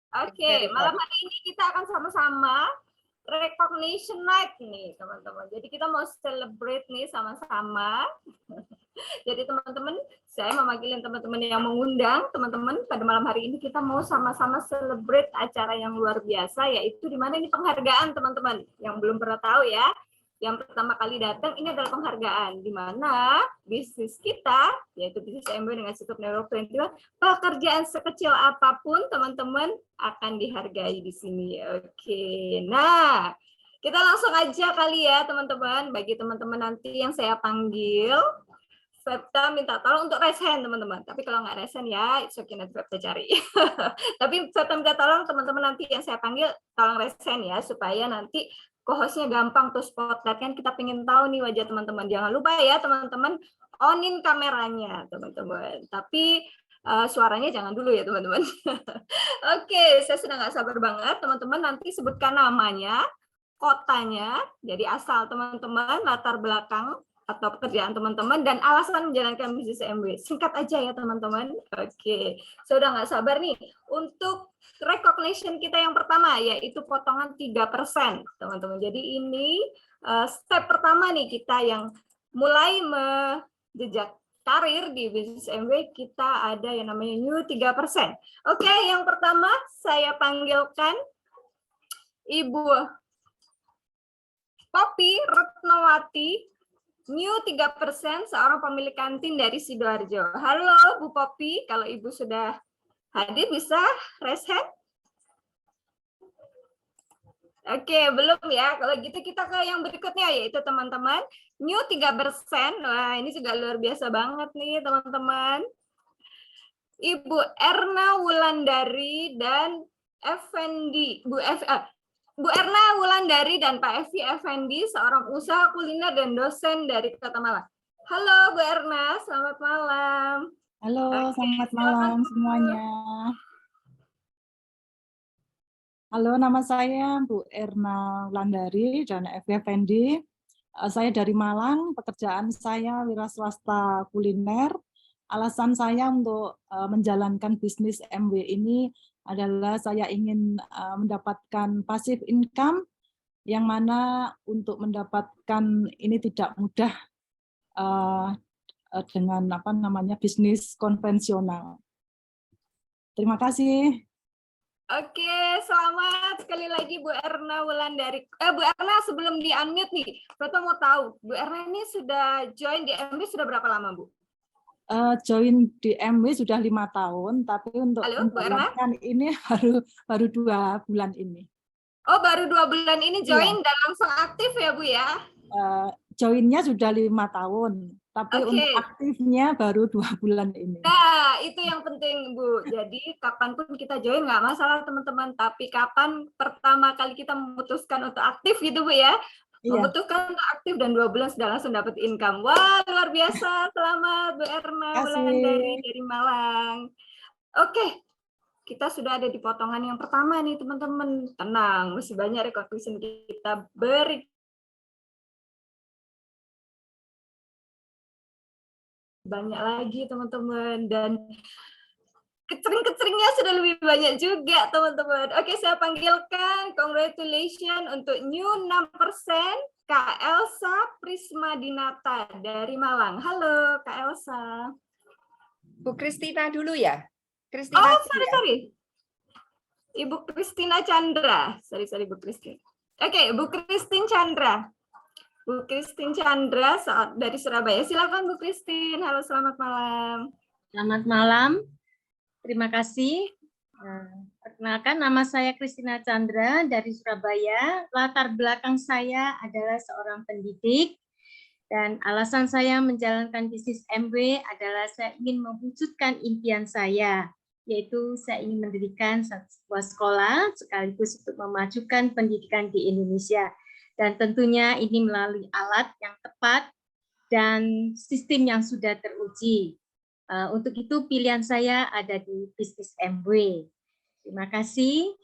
Oke, malam hari ini kita akan sama-sama recognition night nih, teman-teman. Jadi kita mau celebrate nih sama-sama. Jadi teman-teman, saya memanggilin teman-teman yang mengundang, teman-teman pada malam hari ini kita mau sama-sama celebrate acara yang luar biasa, yaitu di mana ini penghargaan, teman-teman. Yang belum pernah tahu ya, yang pertama kali datang ini adalah penghargaan, di mana bisnis kita, yaitu bisnis MW dengan Situp Network 21, pekerjaan sekecil apapun, teman-teman, akan dihargai di sini. Oke, nah kita langsung aja kali ya, teman-teman. Bagi teman-teman nanti yang saya panggil, Fepta minta tolong untuk raise hand, teman-teman. Tapi kalau nggak raise hand ya, it's okay, nanti Fepta cari. Tapi Fepta minta tolong teman-teman nanti yang saya panggil, tolong raise hand ya, supaya nanti co-hostnya gampang tuh spotlight, kan kita pengen tahu nih wajah teman-teman. Jangan lupa ya teman-teman, onin kameranya teman-teman. Tapi suaranya jangan dulu ya teman-teman. Oke, saya sudah nggak sabar banget teman-teman, nanti sebutkan namanya, kotanya, jadi asal teman-teman, latar belakang atau pekerjaan teman-teman, dan alasan menjalankan bisnis MW. Singkat aja ya teman-teman. Oke, saya udah nggak sabar nih untuk recognition kita yang pertama, yaitu potongan 3%, teman-teman. Jadi ini step pertama nih kita yang mulai menjejak karir di bisnis MW, kita ada yang namanya new 3%. Oke, yang pertama saya panggilkan Ibu Poppy Retnowati, new 3%, seorang pemilik kantin dari Sidoarjo. Halo Bu Poppy, kalau Ibu sudah hadir bisa raise hand? Oke, belum ya. Kalau gitu kita ke yang berikutnya, yaitu teman-teman new 3%. Wah, ini juga luar biasa banget nih teman-teman. Ibu Erna Wulandari dan Effendi, Bu Erna Wulandari dan Pak Evi Effendi, seorang usaha kuliner dan dosen dari Kota Malang. Halo Bu Erna, selamat malam. Halo, selamat malam semuanya. Halo, nama saya Bu Erna Wulandari dan Evi Effendi. Saya dari Malang, pekerjaan saya wira swasta kuliner. Alasan saya untuk menjalankan bisnis MW ini adalah saya ingin mendapatkan passive income, yang mana untuk mendapatkan ini tidak mudah dengan bisnis konvensional. Terima kasih. Oke, selamat sekali lagi Bu Erna Wulandari. Bu Erna, sebelum di-unmute nih, Foto mau tahu, Bu Erna ini sudah join di MW sudah berapa lama, Bu? Join di MW sudah 5 tahun, tapi untuk menjalankan ini baru 2 bulan ini. Oh, baru 2 bulan ini join dan langsung aktif ya, Bu ya? Joinnya sudah 5 tahun, tapi untuk aktifnya baru 2 bulan ini. Nah, itu yang penting, Bu. Jadi, kapanpun kita join nggak masalah, teman-teman. Tapi kapan pertama kali kita memutuskan untuk aktif gitu, Bu ya? Memutuskan untuk aktif dan 2 bulan sudah langsung dapat income. Wah, luar biasa. Selamat, Bu Erna Wulandari dari Malang. Oke, kita sudah ada di potongan yang pertama nih, teman-teman. Tenang, masih banyak recognition kita beri. Banyak lagi, teman-teman. Dan kecering-keceringnya sudah lebih banyak juga, teman-teman. Oke, saya panggilkan congratulations untuk new 6%, Kak Elsa Prisma Dinata dari Malang. Halo, Kak Elsa. Bu Kristina dulu ya? Kristina sorry. Ibu Kristina Chandra. Sorry, Bu Kristina. Oke, Bu Kristin Chandra. Bu Kristin Chandra dari Surabaya. Silakan Bu Kristin. Halo, selamat malam. Selamat malam. Terima kasih. Perkenalkan, nama saya Kristina Chandra dari Surabaya. Latar belakang saya adalah seorang pendidik. Dan alasan saya menjalankan bisnis MW adalah saya ingin mewujudkan impian saya, yaitu saya ingin mendirikan sebuah sekolah sekaligus untuk memajukan pendidikan di Indonesia. Dan tentunya ini melalui alat yang tepat dan sistem yang sudah teruji. Untuk itu pilihan saya ada di bisnis MW. Terima kasih.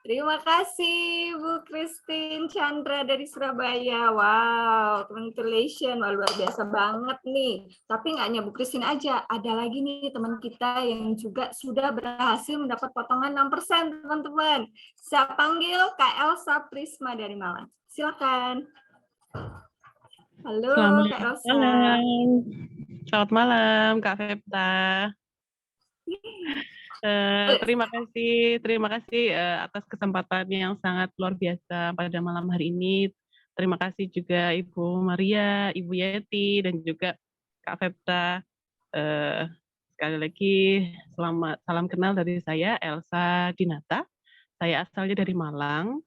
Terima kasih Bu Christine Chandra dari Surabaya. Wow, congratulations. Wah, luar biasa banget nih. Tapi nggak hanya Bu Christine aja, ada lagi nih teman kita yang juga sudah berhasil mendapat potongan 6%, teman-teman. Saya panggil Kak Elsa Prisma dari Malang. Silakan. Halo Kak Elsa. Selamat malam Kak Fepta. Terima kasih atas kesempatan yang sangat luar biasa pada malam hari ini. Terima kasih juga Ibu Maria, Ibu Yeti, dan juga Kak Fepta. Sekali lagi selamat salam kenal dari saya, Elsa Dinata. Saya asalnya dari Malang.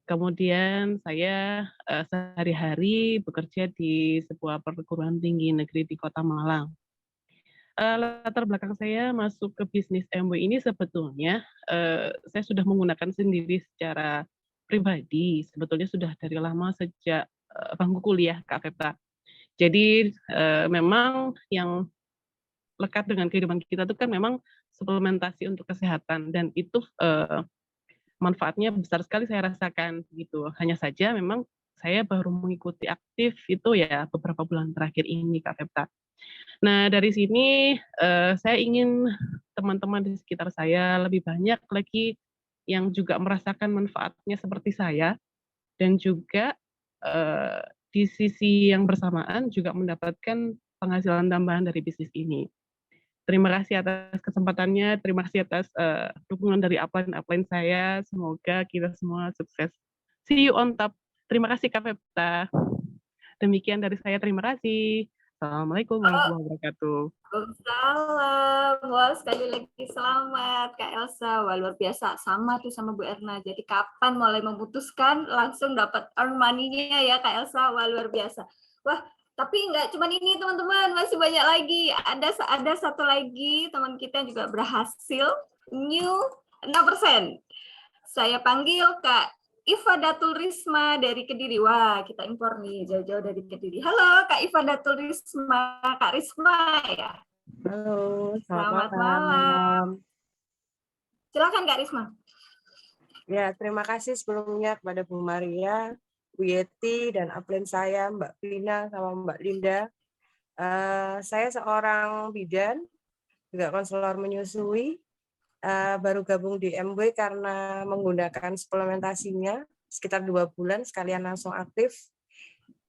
Kemudian saya sehari-hari bekerja di sebuah perguruan tinggi negeri di Kota Malang. Latar belakang saya masuk ke bisnis MW ini sebetulnya saya sudah menggunakan sendiri secara pribadi, sebetulnya sudah dari lama sejak bangku kuliah Kak Fepta. Jadi memang yang lekat dengan kehidupan kita itu kan memang suplementasi untuk kesehatan, dan itu manfaatnya besar sekali saya rasakan gitu. Hanya saja memang saya baru mengikuti aktif itu ya beberapa bulan terakhir ini Kak Fepta. Nah, dari sini saya ingin teman-teman di sekitar saya lebih banyak lagi yang juga merasakan manfaatnya seperti saya, dan juga di sisi yang bersamaan juga mendapatkan penghasilan tambahan dari bisnis ini. Terima kasih atas kesempatannya, terima kasih atas dukungan dari upline saya, semoga kita semua sukses. See you on top. Terima kasih Kak Fepta. Demikian dari saya, terima kasih. Assalamualaikum warahmatullahi wabarakatuh. Waalaikumsalam. Wah, sekali lagi selamat Kak Elsa. Wah, luar biasa. Sama tuh sama Bu Erna. Jadi kapan mulai memutuskan langsung dapat earn money-nya ya Kak Elsa. Wah, luar biasa. Wah, tapi nggak cuma ini teman-teman, masih banyak lagi. Ada satu lagi teman kita yang juga berhasil new 6%. Saya panggil Kak Iva Datul Risma dari Kediri. Wah, kita impor nih jauh-jauh dari Kediri. Halo Kak Iva Datul Risma, Kak Risma ya. Halo, Selamat malam. Silakan Kak Risma. Ya, terima kasih sebelumnya kepada Bu Maria, Bu Yeti, dan upline saya, Mbak Vina sama Mbak Linda. Saya seorang bidan, juga konselor menyusui. Baru gabung di MW karena menggunakan suplementasinya sekitar 2 bulan, sekalian langsung aktif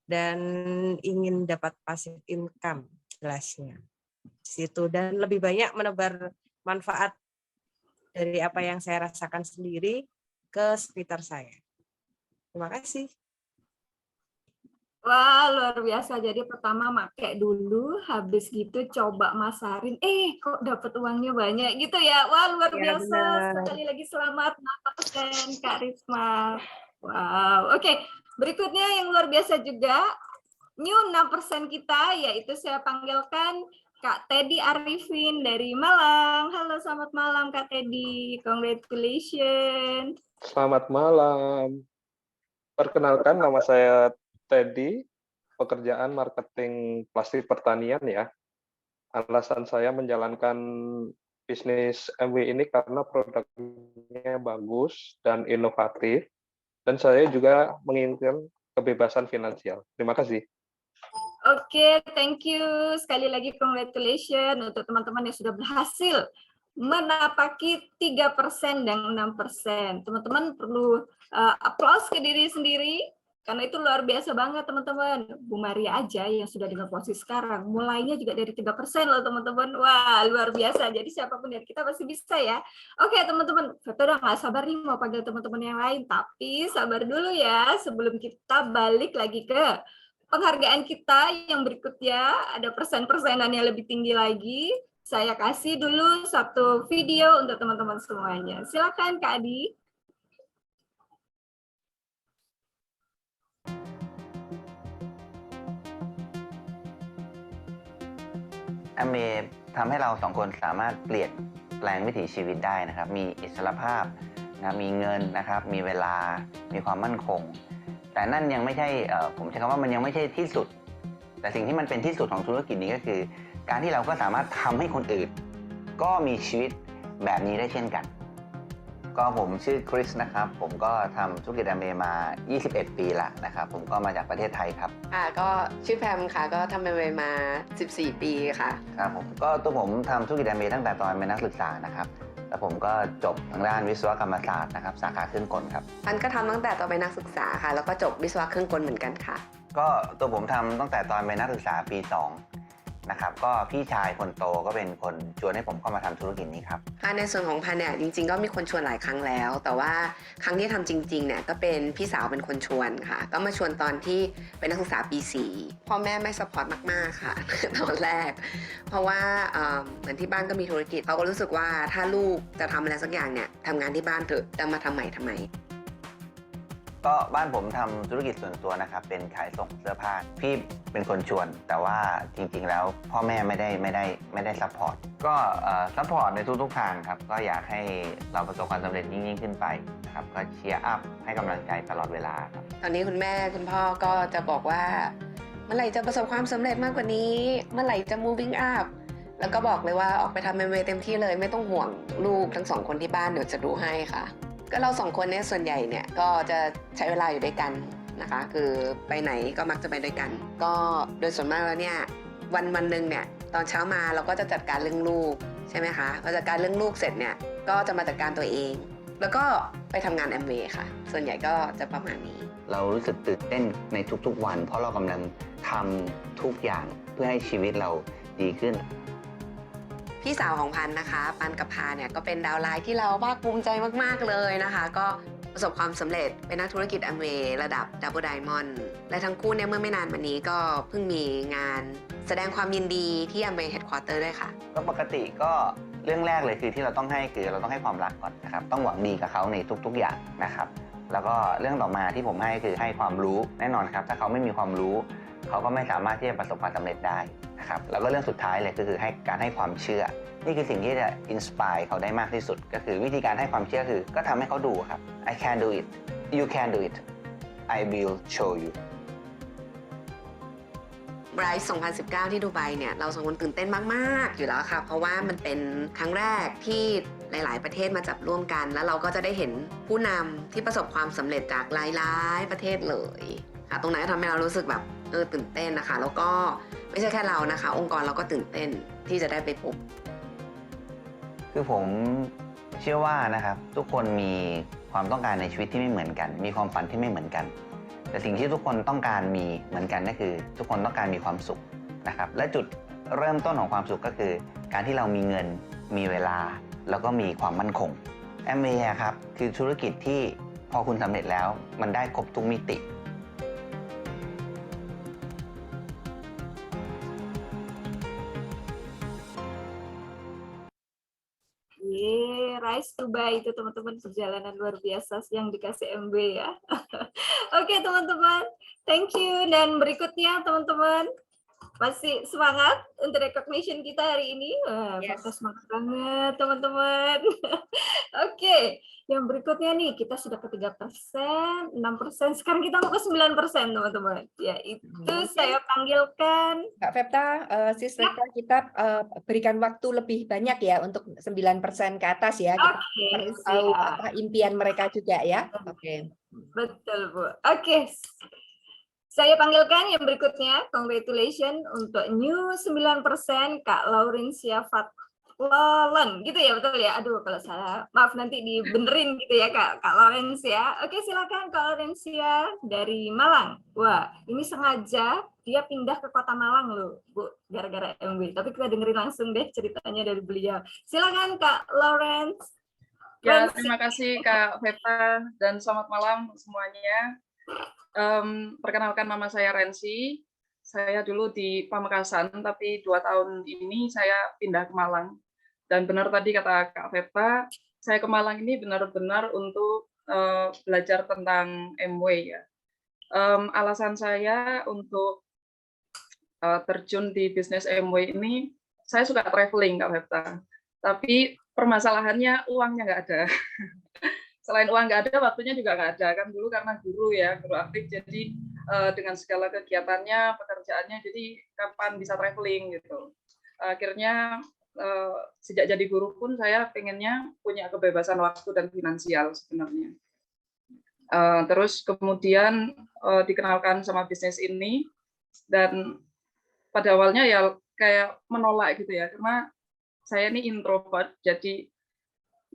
dan ingin dapat passive income jelasnya di situ, dan lebih banyak menebar manfaat dari apa yang saya rasakan sendiri ke sekitar saya. Terima kasih. Wah, luar biasa. Jadi pertama pakai dulu, habis gitu coba masarin. Kok dapat uangnya banyak gitu ya. Wah, luar biasa. Benar. Sekali lagi selamat 6% Kak Risma. Wow. Oke, berikutnya yang luar biasa juga, new 6% kita, yaitu saya panggilkan Kak Teddy Arifin dari Malang. Halo, selamat malam Kak Teddy. Congratulations. Selamat malam. Perkenalkan, nama saya Teddy, pekerjaan marketing plastik pertanian ya. Alasan saya menjalankan bisnis MW ini karena produknya bagus dan inovatif, dan saya juga menginginkan kebebasan finansial. Terima kasih. Oke, thank you. Sekali lagi congratulations untuk teman-teman yang sudah berhasil menapaki 3% dan 6%. Teman-teman perlu applause ke diri sendiri, karena itu luar biasa banget teman-teman. Bu Maria aja yang sudah dengan posisi sekarang, mulainya juga dari 3% loh teman-teman. Wah, luar biasa. Jadi siapapun dari kita pasti bisa ya. Oke teman-teman, kita udah nggak sabar nih mau panggil teman-teman yang lain. Tapi sabar dulu ya, sebelum kita balik lagi ke penghargaan kita yang berikutnya. Ada persen-persenan yang lebih tinggi lagi. Saya kasih dulu satu video untuk teman-teman semuanya. Silakan Kak Adi. MA ทำให้เราสองคนสามารถเปลี่ยนแปลงวิถีชีวิตได้นะครับมีอิสรภาพนะมีเงินนะครับมีเวลามีความมั่นคงแต่นั่นยังไม่ใช่ผมใช้คำว่ามันยังไม่ใช่ที่สุดแต่สิ่งที่มันเป็นที่สุดของธุรกิจนี้ก็คือการที่เราก็สามารถทำให้คนอื่นก็มีชีวิตแบบนี้ได้เช่นกัน ก็ผมชื่อคริสนะครับ ผมก็ทำธุรกิจ MBA มา 21 ปีละนะครับ ผมก็มาจากประเทศไทยครับ ค่ะก็ชื่อแพมค่ะก็ทำMBAมา 14 ปีค่ะ ครับผมก็ตัวผมทำธุรกิจ MBA ตั้งแต่ตอนเป็นนักศึกษานะครับแล้วผมก็จบทางด้านวิศวกรรมศาสตร์นะครับสาขาเครื่องกลครับ มันก็ทำตั้งแต่ตอนเป็นนักศึกษาค่ะ แล้วก็จบวิศวะเครื่องกลเหมือนกันค่ะ ก็ตัวผมทำตั้งแต่ตอนเป็นนักศึกษาปี 2 นะครับก็พี่ชายคนโตก็เป็นคนชวนให้ผมเข้ามาทำธุรกิจนี้ครับ ค่ะในส่วนของพันเนี่ยจริงๆก็มีคนชวนหลายครั้งแล้ว แต่ว่าครั้งที่ทำจริงๆเนี่ยก็เป็นพี่สาวเป็นคนชวนค่ะ ก็มาชวนตอนที่เป็นนักศึกษาปี 4พ่อแม่ไม่สปอร์ตมากๆค่ะ ตอนแรก เพราะว่าเหมือนที่บ้านก็มีธุรกิจเขาก็รู้สึกว่าถ้าลูกจะทำอะไรสักอย่างเนี่ยทำงานที่บ้านเถอะจะมาทำใหม่ทำไม ก็บ้านผมทำธุรกิจส่วนตัวนะครับเป็นขายส่งเสื้อผ้าพี่เป็นคนชวน แต่ว่าจริงๆแล้วพ่อแม่ไม่ได้ซัพพอร์ตก็ซัพพอร์ตในทุกๆทางครับก็อยากให้เราประสบความสำเร็จยิ่งขึ้นไปนะครับก็เชียร์อัพให้กำลังใจตลอดเวลาครับ ตอนนี้คุณแม่คุณพ่อก็จะบอกว่าเมื่อไหร่จะประสบความสำเร็จมากกว่านี้ เมื่อไหร่จะ moving up แล้วก็บอกเลยว่าออกไปทำMBAเต็มที่เลยไม่ต้องห่วงลูกทั้ง2 คนที่บ้านเดี๋ยวจะดูให้ค่ะก็เรา2 คนเนี่ยส่วนใหญ่เนี่ยก็จะใช้เวลาอยู่ด้วยกันนะคะคือไปไหนก็มักจะไปด้วยกันก็โดยส่วนมากแล้วเนี่ยวันหนึ่งเนี่ยตอนเช้ามาเราก็จะจัดการเรื่องลูกใช่ไหมคะพอจัดการเรื่องลูกเสร็จเนี่ยก็จะมาจัดการตัวเองแล้วก็ไปทำงานMBAค่ะส่วนใหญ่ก็จะประมาณนี้ เรารู้สึกตื่นเต้นในทุกๆวัน เพราะเรากำลังทำทุกอย่างเพื่อให้ชีวิตเราดีขึ้น พี่สาวของพันนะคะปันกับพาเนี่ยก็เป็นดาวไลน์ที่เราภาคภูมิใจมากๆเลยนะคะก็ประสบความสำเร็จเป็นนักธุรกิจMBAระดับ Double Diamond และทั้งคู่เนี่ยเมื่อไม่นานมานี้ก็เพิ่งมีงานแสดงความยินดีที่MBA Headquarter ด้วยค่ะ ก็ปกติก็เรื่องแรกเลยคือที่เราต้องให้คือเราต้องให้ความรักก่อนนะครับต้องหวังดีกับเขาในทุกๆอย่างนะครับแล้วก็เรื่องต่อมาที่ผมให้คือให้ความรู้แน่นอนครับถ้าเขาไม่มีความรู้เขาก็ไม่สามารถที่จะประสบความสำเร็จได้นะครับแล้วก็เรื่องสุดท้ายเลยก็คือการให้ความเชื่อนี่คือสิ่งที่จะอินสปายเขาได้มากที่สุดก็คือวิธีการให้ความเชื่อคือก็ทำให้เขาดูครับ I can do it you can do it I will show you Rise 2019 ที่ดูไบเนี่ยเรา2 คนตื่นเต้นมากๆอยู่แล้วค่ะเพราะว่ามันเป็นครั้งแรกที่หลายๆประเทศมาจับร่วมกันแล้วเราก็จะได้เห็นผู้นำที่ประสบความสำเร็จจากหลายๆประเทศเลยค่ะตรงนั้นก็ทำให้เรารู้สึกแบบตื่นเต้นนะคะแล้วก็ไม่ใช่แค่เรานะคะองค์กรเราก็ตื่นเต้นที่จะได้ไปพบ คือผมเชื่อว่านะครับทุกคนมีความต้องการในชีวิตที่ไม่เหมือนกันมีความฝันที่ไม่เหมือนกันแต่สิ่งที่ทุกคนต้องการมีเหมือนกันก็คือทุกคนต้องการมีความสุขนะครับและจุดเริ่มต้นของความสุขก็คือการที่เรามีเงินมีเวลาแล้วก็มีความมั่นคงMBAครับคือธุรกิจที่พอคุณสำเร็จแล้วมันได้ครบทุกมิติ Rise Dubai itu teman-teman perjalanan luar biasa yang dikasih MB ya. Oke teman-teman, thank you. Dan berikutnya teman-teman masih semangat untuk recognition kita hari ini. Wah, Yes. semangat banget teman-teman. Oke, yang berikutnya nih kita sudah ke 3%, 6%, sekarang kita mau ke 9% teman-teman. Ya itu saya panggilkan. Kak Fepta, Sis Fepta, kita berikan waktu lebih banyak ya untuk 9% ke atas ya. Kita Oke, harus tahu siap. apa impian mereka juga ya. Oke. Betul Bu. Oke. Saya panggilkan yang berikutnya, congratulations untuk new 9% Kak Laurencia Fatlolen, gitu ya betul ya? Aduh kalau salah, maaf nanti dibenerin gitu ya Kak Laurencia. Oke silakan Kak Laurencia dari Malang. Wah ini sengaja dia pindah ke kota Malang loh Bu, gara-gara MB. Tapi kita dengerin langsung deh ceritanya dari beliau. Silakan Kak Lawrence. Ya, terima kasih Kak Fepta dan selamat malam semuanya. Perkenalkan nama saya Rensi. Saya dulu di Pamekasan, tapi 2 tahun ini saya pindah ke Malang. Dan benar tadi kata Kak Fepta, saya ke Malang ini benar-benar untuk belajar tentang MW ya. Alasan saya untuk terjun di bisnis MW ini, saya suka traveling Kak Fepta. Tapi permasalahannya uangnya nggak ada. Selain uang nggak ada, waktunya juga nggak ada kan dulu karena guru aktif, jadi dengan segala kegiatannya, pekerjaannya, jadi kapan bisa traveling gitu. Akhirnya sejak jadi guru pun saya pengennya punya kebebasan waktu dan finansial sebenarnya. Terus kemudian dikenalkan sama bisnis ini, dan pada awalnya ya kayak menolak gitu ya, karena saya ini introvert, jadi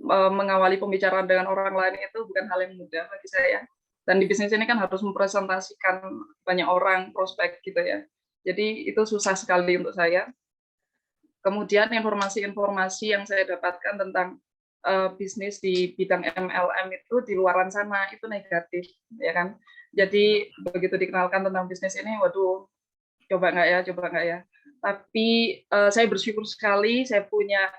mengawali pembicaraan dengan orang lain itu bukan hal yang mudah bagi saya. Dan di bisnis ini kan harus mempresentasikan banyak orang, prospek gitu ya. Jadi itu susah sekali untuk saya. Kemudian informasi-informasi yang saya dapatkan tentang bisnis di bidang MLM itu di luaran sana itu negatif, ya kan. Jadi begitu dikenalkan tentang bisnis ini, waduh, coba nggak ya. Tapi saya bersyukur sekali saya punya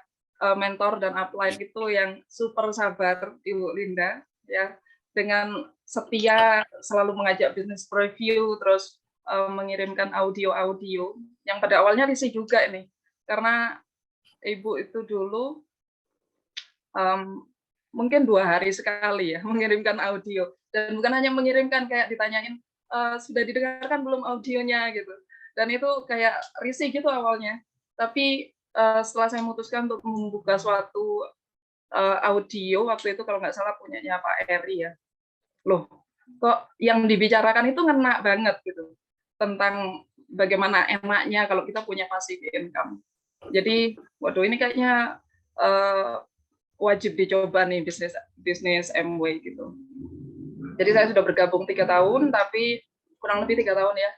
mentor dan upline itu yang super sabar, Ibu Linda, ya, dengan setia selalu mengajak bisnis preview, terus mengirimkan audio-audio yang pada awalnya risih juga ini, karena Ibu itu dulu mungkin 2 hari sekali ya mengirimkan audio, dan bukan hanya mengirimkan, kayak ditanyain sudah didengarkan belum audionya gitu, dan itu kayak risih gitu awalnya. Tapi setelah saya memutuskan untuk membuka suatu audio, waktu itu kalau nggak salah punyanya Pak Eri ya, loh kok yang dibicarakan itu ngena banget gitu, tentang bagaimana enaknya kalau kita punya passive income. Jadi waduh, ini kayaknya wajib dicoba nih bisnis MW gitu. Jadi saya sudah bergabung 3 tahun, tapi kurang lebih 3 tahun ya,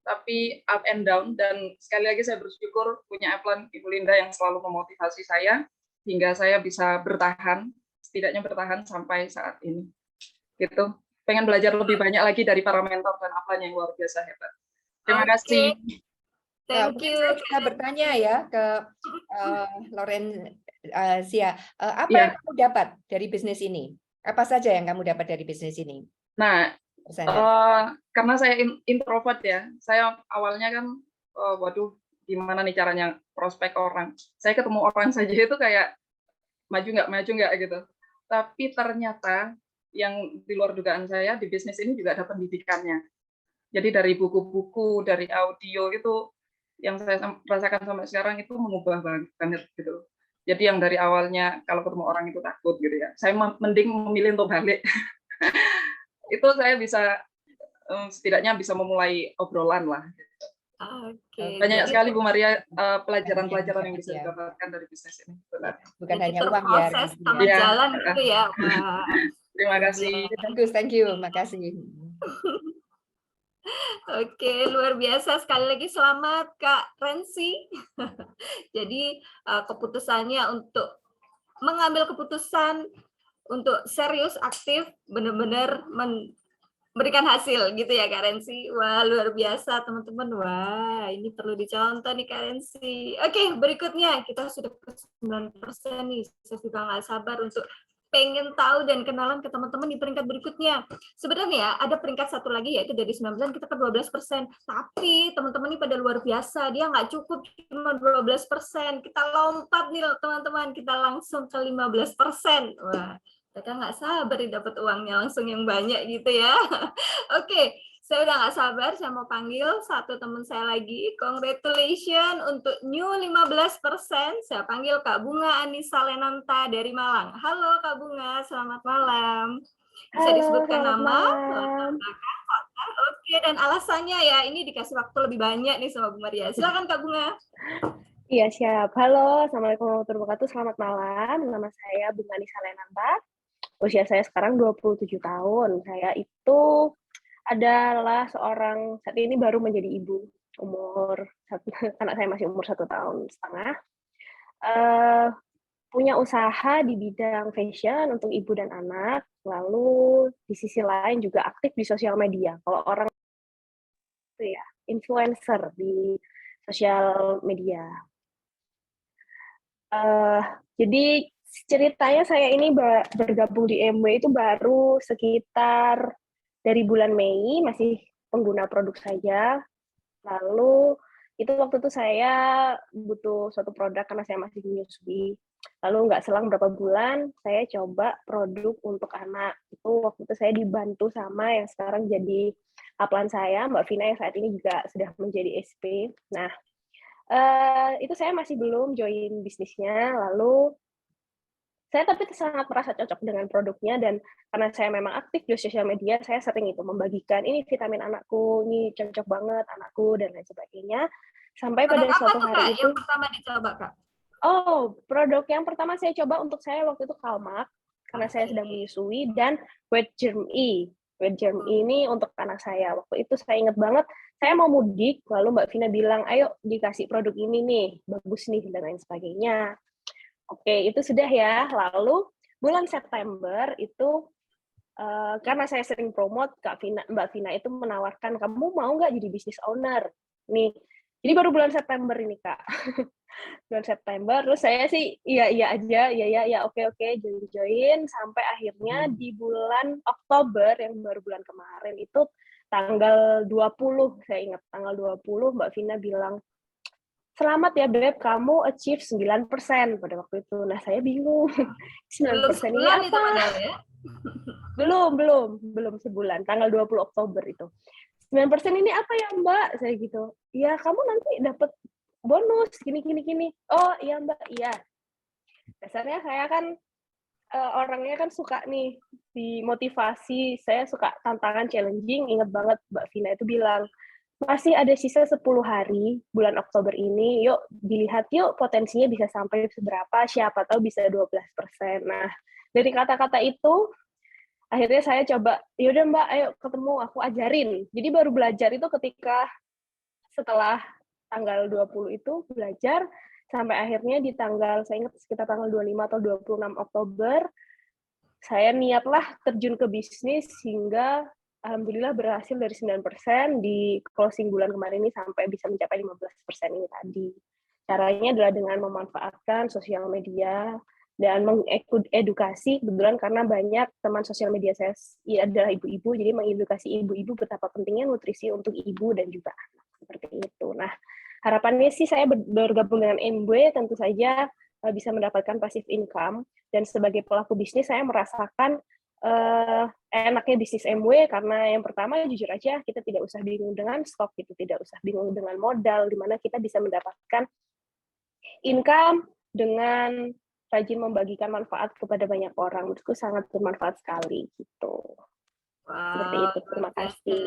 tapi up and down, dan sekali lagi saya bersyukur punya upline Ibu Linda yang selalu memotivasi saya hingga saya bisa bertahan, setidaknya bertahan sampai saat ini. Gitu. Pengen belajar lebih banyak lagi dari para mentor dan upline yang luar biasa hebat. Terima kasih. Thank you. Saya bisa bertanya ya ke Lorencia, apa Iya. yang kamu dapat dari bisnis ini? Apa saja yang kamu dapat dari bisnis ini? Nah, karena saya introvert ya, saya awalnya kan, waduh, gimana nih caranya prospek orang. Saya ketemu orang saja itu kayak maju nggak gitu. Tapi ternyata yang di luar dugaan saya, di bisnis ini juga ada pendidikannya. Jadi dari buku-buku, dari audio itu yang saya rasakan sampai sekarang itu mengubah banget gitu. Jadi yang dari awalnya kalau ketemu orang itu takut gitu ya, saya mending memilih untuk balik. Itu saya bisa setidaknya bisa memulai obrolan lah. Banyak sekali Bu Maria pelajaran-pelajaran yang bisa didapatkan dari bisnis ini. Bukan hanya uang ya. Proses sama jalan gitu ya. Terima kasih. Bagus, thank you, makasih. Oke, luar biasa, sekali lagi selamat Kak Rensi. Jadi keputusannya untuk mengambil keputusan untuk serius aktif benar-benar memberikan hasil gitu ya Kak Rensi. Wah, luar biasa teman-teman. Wah, ini perlu dicontoh nih Kak Rensi. Oke, berikutnya kita sudah ke 9% nih. Saya juga nggak sabar untuk pengen tahu dan kenalan ke teman-teman di peringkat berikutnya. Sebenarnya ada peringkat satu lagi, yaitu dari 19 kita ke 12%. Tapi teman-teman ini pada luar biasa, dia nggak cukup cuma 12%. Kita lompat nih teman-teman, kita langsung ke 15%. Wah, mereka nggak sabar dapat uangnya langsung yang banyak gitu ya. Oke, saya udah nggak sabar, saya mau panggil satu teman saya lagi. Congratulations untuk new 15%. Saya panggil Kak Bunga Anissa Lenanta dari Malang. Halo Kak Bunga, selamat malam. Bisa disebutkan nama, latar belakang, kota, oke, dan alasannya ya, ini dikasih waktu lebih banyak nih sama Bu Maria. Silakan Kak Bunga. Iya, siap. Halo, Assalamualaikum warahmatullahi wabarakatuh. Selamat malam. Nama saya Bunga Anissa Lenanta. Usia saya sekarang 27 tahun. Saya itu adalah seorang, saat ini baru menjadi ibu, anak saya masih umur 1,5 tahun. Punya usaha di bidang fashion untuk ibu dan anak, lalu di sisi lain juga aktif di sosial media. Kalau orang itu ya, influencer di sosial media. Jadi ceritanya saya ini bergabung di MW itu baru sekitar dari bulan Mei, masih pengguna produk saja. Lalu itu waktu itu saya butuh suatu produk karena saya masih menyusui. Lalu nggak selang berapa bulan, saya coba produk untuk anak. Itu waktu itu saya dibantu sama yang sekarang jadi upline saya, Mbak Vina, yang saat ini juga sudah menjadi SP. Nah, Itu saya masih belum join bisnisnya, lalu saya tapi sangat merasa cocok dengan produknya, dan karena saya memang aktif di sosial media, saya sering itu membagikan, "Ini vitamin anakku, ini cocok banget anakku," dan lain sebagainya. Sampai pada Produk apa suatu tuh, hari Kak, itu yang pertama dicoba, Kak? Oh, produk yang pertama saya coba untuk saya waktu itu Calmac, karena saya sedang menyusui, dan Wet Germ E. Wet Germ E ini untuk anak saya. Waktu itu saya ingat banget, saya mau mudik, lalu Mbak Vina bilang, "Ayo dikasih produk ini nih, bagus nih," dan lain sebagainya. Oke, itu sudah ya. Lalu bulan September itu, karena saya sering promote, Mbak Vina itu menawarkan, "Kamu mau nggak jadi business owner?" Nih, jadi baru bulan September ini, Kak. Bulan September, terus saya sih iya aja, iya, oke, join, sampai akhirnya di bulan Oktober, yang baru bulan kemarin itu, tanggal 20, saya ingat, tanggal 20 Mbak Vina bilang, "Selamat ya Beb, kamu achieve 9% pada waktu itu." Nah, saya bingung, 9% ini Belum sebulan itu apa? padahal ya? Belum sebulan, tanggal 20 Oktober itu. 9% ini apa ya Mbak? Saya gitu. "Ya kamu nanti dapat bonus, gini. "Oh iya Mbak, iya." Dasarnya saya kan, orangnya kan suka nih, dimotivasi, saya suka tantangan challenging, inget banget Mbak Vina itu bilang, "Masih ada sisa 10 hari bulan Oktober ini, yuk dilihat yuk potensinya bisa sampai seberapa, siapa tahu bisa 12%." Nah, dari kata-kata itu, akhirnya saya coba, "Yaudah Mbak, ayo ketemu, aku ajarin." Jadi baru belajar itu ketika setelah tanggal 20 itu belajar, sampai akhirnya di tanggal, saya ingat sekitar tanggal 25 atau 26 Oktober, saya niatlah terjun ke bisnis, hingga alhamdulillah berhasil dari 9% di closing bulan kemarin ini sampai bisa mencapai 15% ini tadi. Caranya adalah dengan memanfaatkan sosial media dan mengedukasi, kebetulan karena banyak teman sosial media saya adalah ibu-ibu, jadi mengedukasi ibu-ibu betapa pentingnya nutrisi untuk ibu dan juga anak, seperti itu. Nah, harapannya sih saya bergabung dengan MW tentu saja bisa mendapatkan passive income, dan sebagai pelaku bisnis saya merasakan enaknya bisnis MW karena yang pertama jujur aja kita tidak usah bingung dengan stok, gitu, tidak usah bingung dengan modal, di mana kita bisa mendapatkan income dengan rajin membagikan manfaat kepada banyak orang. Menurutku sangat bermanfaat sekali gitu. Seperti Wow, itu. Terima kasih.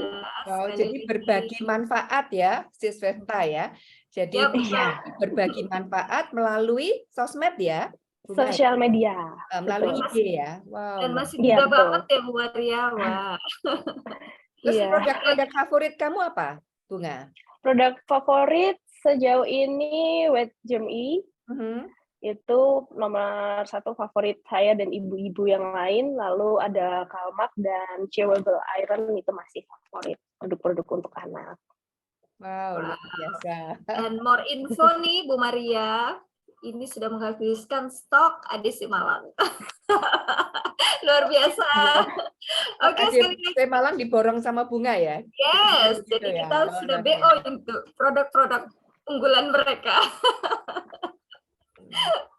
Wow, jadi berbagi manfaat ya, Sis Vesta ya. Jadi Ya, betul. berbagi manfaat melalui sosmed ya, Bu Mai? Sosial media. Melalui Betul. IG ya. Wow. Dan masih Iya, muda betul. banget ya Bu Maria. Wah. Terus Iya. produk-produk favorit kamu apa, Bunga? Produk favorit sejauh ini Wet Germ E. Itu nomor 1 favorit saya dan ibu-ibu yang lain. Lalu ada Calmac dan Chewable Iron, itu masih favorit produk-produk untuk anak. Wow, luar biasa. Dan more info nih Bu Maria, ini sudah menghabiskan stok ADC Malang. Luar biasa. Oke, sekali lagi. Malang diborong sama Bunga ya? Yes, Gitu jadi ya. kita sudah BO untuk produk-produk unggulan mereka.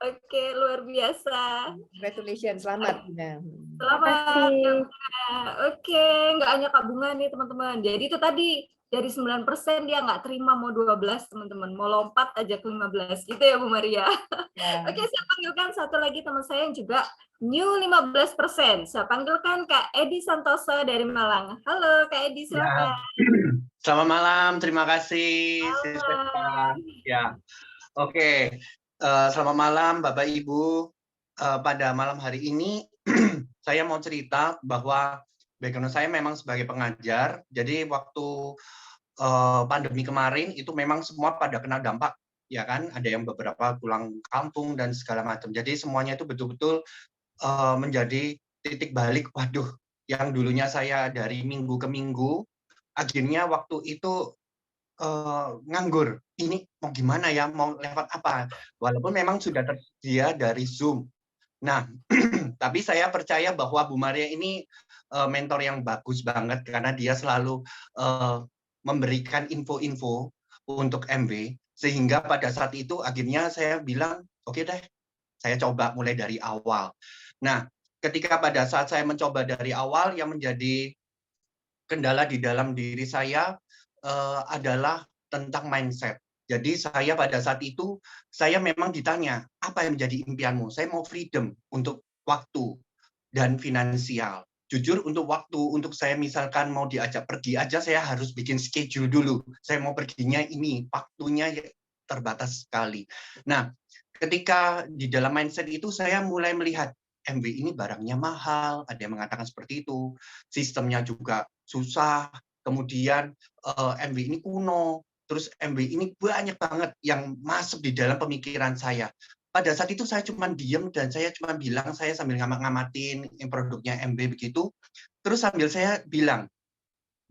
Oke, luar biasa. Congratulations, selamat Bunga. Selamat. Oke, nggak hanya Kak Bunga nih teman-teman. Jadi itu tadi dari 9% dia nggak terima mau 12 teman-teman, mau lompat aja ke 15 gitu ya Bu Maria. Ya. Oke, saya panggilkan satu lagi teman saya yang juga new 15%. Saya panggilkan Kak Edi Santoso dari Malang. Halo Kak Edi, silakan. Selamat malam, terima kasih. Ya, oke. Selamat malam Bapak Ibu. Pada malam hari ini saya mau cerita bahwa background saya memang sebagai pengajar. Jadi waktu pandemi kemarin itu memang semua pada kena dampak, ya kan? Ada yang beberapa pulang kampung dan segala macam. Jadi semuanya itu betul-betul menjadi titik balik. Waduh, yang dulunya saya dari minggu ke minggu, akhirnya waktu itu nganggur. Ini mau gimana ya, mau lewat apa? Walaupun memang sudah tersedia dari Zoom. Nah, tapi saya percaya bahwa Bu Maria ini mentor yang bagus banget karena dia selalu memberikan info-info untuk MW, sehingga pada saat itu akhirnya saya bilang, oke deh, saya coba mulai dari awal. Nah, ketika pada saat saya mencoba dari awal, yang menjadi kendala di dalam diri saya adalah tentang mindset. Jadi saya pada saat itu, saya memang ditanya, apa yang menjadi impianmu? Saya mau freedom untuk waktu dan finansial. Jujur untuk waktu, untuk saya misalkan mau diajak pergi aja, saya harus bikin schedule dulu. Saya mau perginya ini, waktunya terbatas sekali. Nah, ketika di dalam mindset itu saya mulai melihat, MW ini barangnya mahal, ada yang mengatakan seperti itu, sistemnya juga susah, kemudian MW ini kuno, terus MW ini banyak banget yang masuk di dalam pemikiran saya. Pada saat itu saya cuma diem dan saya cuma bilang, saya sambil ngamatin produknya MW begitu, terus sambil saya bilang,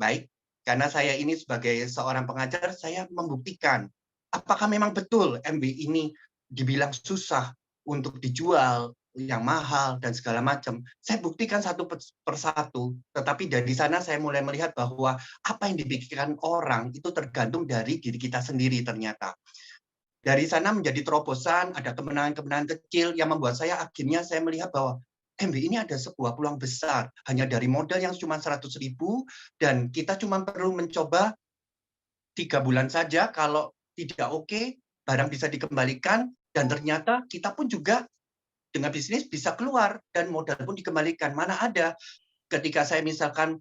baik, karena saya ini sebagai seorang pengajar, saya membuktikan apakah memang betul MW ini dibilang susah untuk dijual, yang mahal, dan segala macam. Saya buktikan satu persatu, tetapi dari sana saya mulai melihat bahwa apa yang dipikirkan orang itu tergantung dari diri kita sendiri ternyata. Dari sana menjadi terobosan, ada kemenangan-kemenangan kecil yang membuat saya akhirnya saya melihat bahwa MW ini ada sebuah peluang besar, hanya dari modal yang cuma 100.000, dan kita cuma perlu mencoba 3 bulan saja, kalau tidak oke, barang bisa dikembalikan, dan ternyata kita pun juga dengan bisnis bisa keluar dan modal pun dikembalikan. Mana ada ketika saya misalkan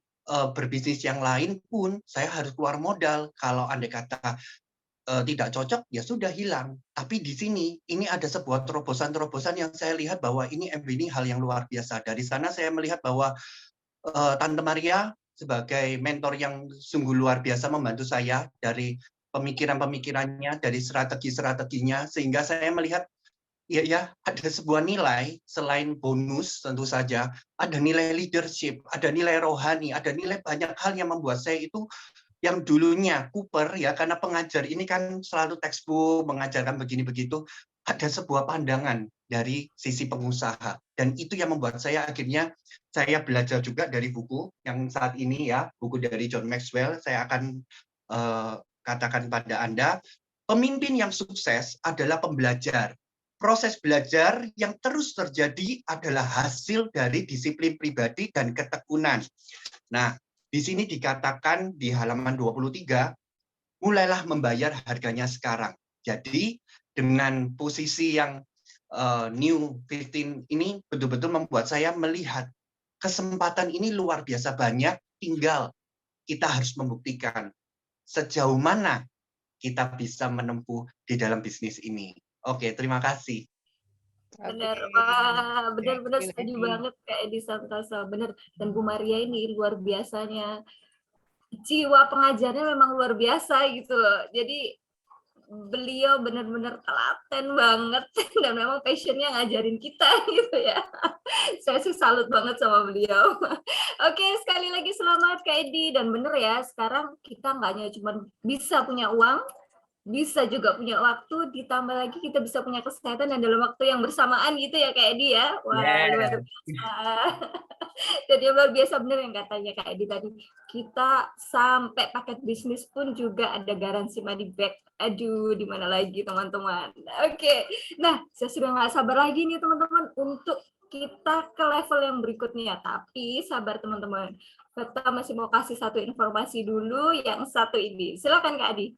berbisnis yang lain pun saya harus keluar modal. Kalau andai kata tidak cocok, ya sudah hilang. Tapi di sini ini ada sebuah terobosan-terobosan yang saya lihat bahwa ini MW ini hal yang luar biasa. Dari sana saya melihat bahwa Tante Maria sebagai mentor yang sungguh luar biasa membantu saya dari pemikiran-pemikirannya, dari strategi-strateginya, sehingga saya melihat ya ada sebuah nilai selain bonus tentu saja, ada nilai leadership, ada nilai rohani, ada nilai banyak hal yang membuat saya itu yang dulunya Cooper ya, karena pengajar ini kan selalu textbook mengajarkan begini begitu, ada sebuah pandangan dari sisi pengusaha, dan itu yang membuat saya akhirnya saya belajar juga dari buku yang saat ini ya, buku dari John Maxwell. Saya akan katakan pada Anda, pemimpin yang sukses adalah pembelajar. Proses belajar yang terus terjadi adalah hasil dari disiplin pribadi dan ketekunan. Nah, di sini dikatakan di halaman 23, mulailah membayar harganya sekarang. Jadi, dengan posisi yang New 15 ini betul-betul membuat saya melihat kesempatan ini luar biasa banyak, tinggal kita harus membuktikan sejauh mana kita bisa menempuh di dalam bisnis ini. Oke, terima kasih. Benar, wah, benar-benar setuju banget Kak Edi Santoso, benar. Dan Bu Maria ini luar biasanya, jiwa pengajarnya memang luar biasa gitu loh. Jadi beliau benar-benar telaten banget dan memang passionnya ngajarin kita gitu ya. Saya sih salut banget sama beliau. Oke, sekali lagi selamat Kak Edi, dan bener ya, sekarang kita nggak hanya cuma bisa punya uang, bisa juga punya waktu, ditambah lagi kita bisa punya kesehatan dan dalam waktu yang bersamaan gitu ya Kak Edi ya. Wah, luar biasa. Jadi luar biasa bener yang katanya Kak Edi tadi. Kita sampai paket bisnis pun juga ada garansi money back. Aduh, di mana lagi teman-teman. Oke, nah saya sudah nggak sabar lagi nih teman-teman untuk kita ke level yang berikutnya. Tapi sabar teman-teman. Kita masih mau kasih satu informasi dulu yang satu ini. Silakan Kak Adi.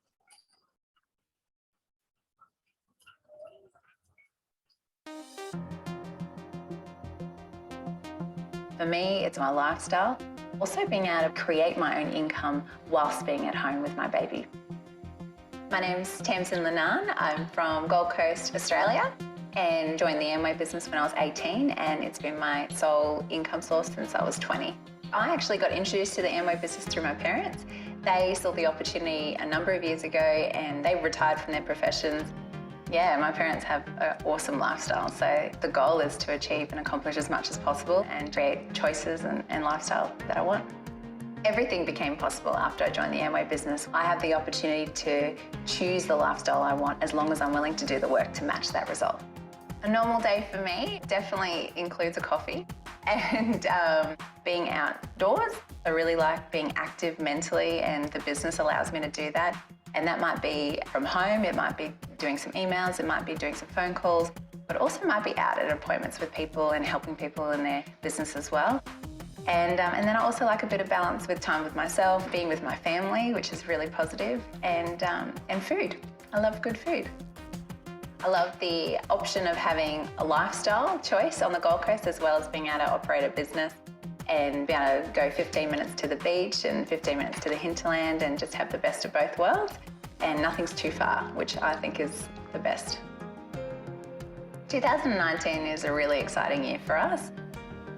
For me, it's my lifestyle. Also being able to create my own income whilst being at home with my baby. My name's Tamsin Linan. I'm from Gold Coast, Australia, and joined the Amway business when I was 18, and it's been my sole income source since I was 20. I actually got introduced to the Amway business through my parents. They saw the opportunity a number of years ago, and they retired from their professions. Yeah, my parents have an awesome lifestyle, so the goal is to achieve and accomplish as much as possible and create choices and lifestyle that I want. Everything became possible after I joined the Amway business. I have the opportunity to choose the lifestyle I want as long as I'm willing to do the work to match that result. A normal day for me definitely includes a coffee and being outdoors. I really like being active mentally, and the business allows me to do that. And that might be from home, it might be doing some emails, it might be doing some phone calls, but also might be out at appointments with people and helping people in their business as well. And then I also like a bit of balance with time with myself, being with my family, which is really positive, and food. I love good food. I love the option of having a lifestyle choice on the Gold Coast, as well as being able to operate a business and be able to go 15 minutes to the beach and 15 minutes to the hinterland and just have the best of both worlds. And nothing's too far, which I think is the best. 2019 is a really exciting year for us.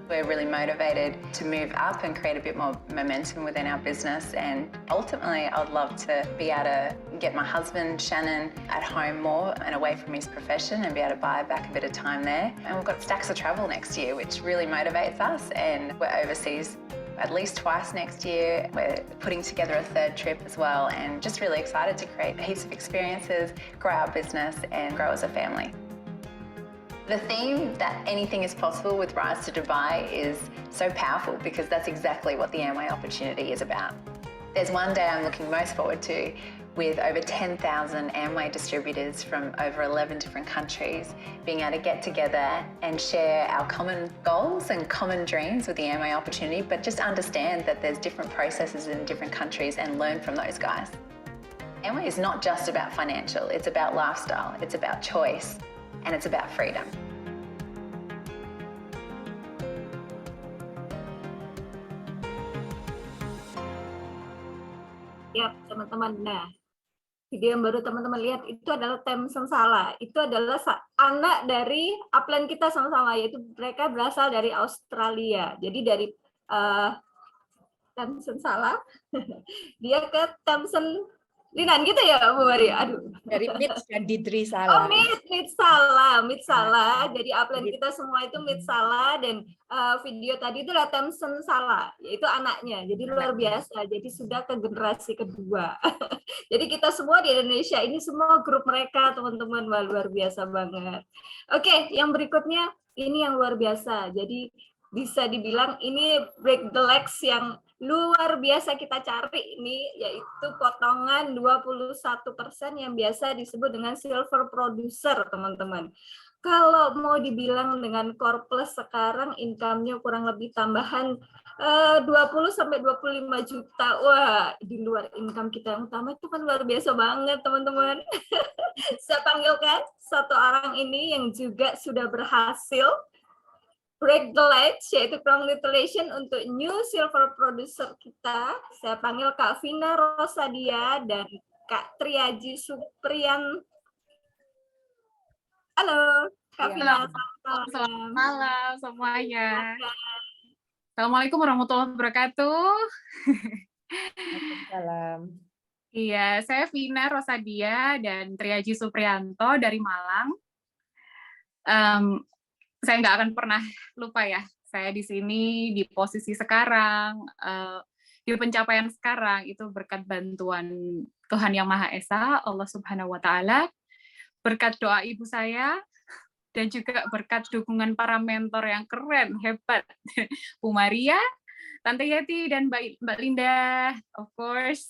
We're really motivated to move up and create a bit more momentum within our business, and ultimately I would love to be able to get my husband Shannon at home more and away from his profession and be able to buy back a bit of time there. And we've got stacks of travel next year, which really motivates us, and we're overseas at least twice next year. We're putting together a third trip as well, and just really excited to create heaps of experiences, grow our business and grow as a family. The theme that anything is possible with Rise to Dubai is so powerful because that's exactly what the Amway opportunity is about. There's one day I'm looking most forward to with over 10,000 Amway distributors from over 11 different countries being able to get together and share our common goals and common dreams with the Amway opportunity, but just understand that there's different processes in different countries and learn from those guys. Amway is not just about financial, it's about lifestyle, it's about choice, and it's about freedom. Ya, teman-teman. Nah, video yang baru teman-teman lihat itu adalah Tamsin Salah. Itu adalah anak dari upline kita sama-sama, yaitu mereka berasal dari Australia. Jadi dari Tamsin Salah, dia ke Tamsin Linan gitu ya, Bu Maria? Aduh. Dari Mitch dan Didri Oh, Salah. Mitch Salah. Jadi upline kita semua itu Mitch Salah, dan video tadi itu adalah Tamsin Salah, yaitu anaknya. Jadi luar biasa. Jadi sudah ke generasi kedua. Jadi kita semua di Indonesia ini semua grup mereka, teman-teman. Wah, luar biasa banget. Oke, yang berikutnya ini yang luar biasa. Jadi bisa dibilang ini break the legs yang luar biasa kita cari ini, yaitu potongan 21% yang biasa disebut dengan silver producer, teman-teman. Kalau mau dibilang dengan Core Plus sekarang income-nya kurang lebih tambahan 20-25 juta. Wah, di luar income kita yang utama itu kan luar biasa banget, teman-teman. Saya panggilkan satu orang ini yang juga sudah berhasil break the legs, yaitu congratulations untuk new silver producer kita. Saya panggil Kak Vina Rosadia dan Kak Triaji Supriyan. Halo, Kak Vina. Selamat malam semuanya. Assalamualaikum warahmatullahi wabarakatuh. Salam. Iya, saya Vina Rosadia dan Triaji Supriyanto dari Malang. Saya nggak akan pernah lupa ya, saya di sini di posisi sekarang, di pencapaian sekarang itu berkat bantuan Tuhan Yang Maha Esa, Allah Subhanahu wa Ta'ala, berkat doa ibu saya, dan juga berkat dukungan para mentor yang keren, hebat, Bu Maria, Tante Yeti, dan Mbak Linda, of course.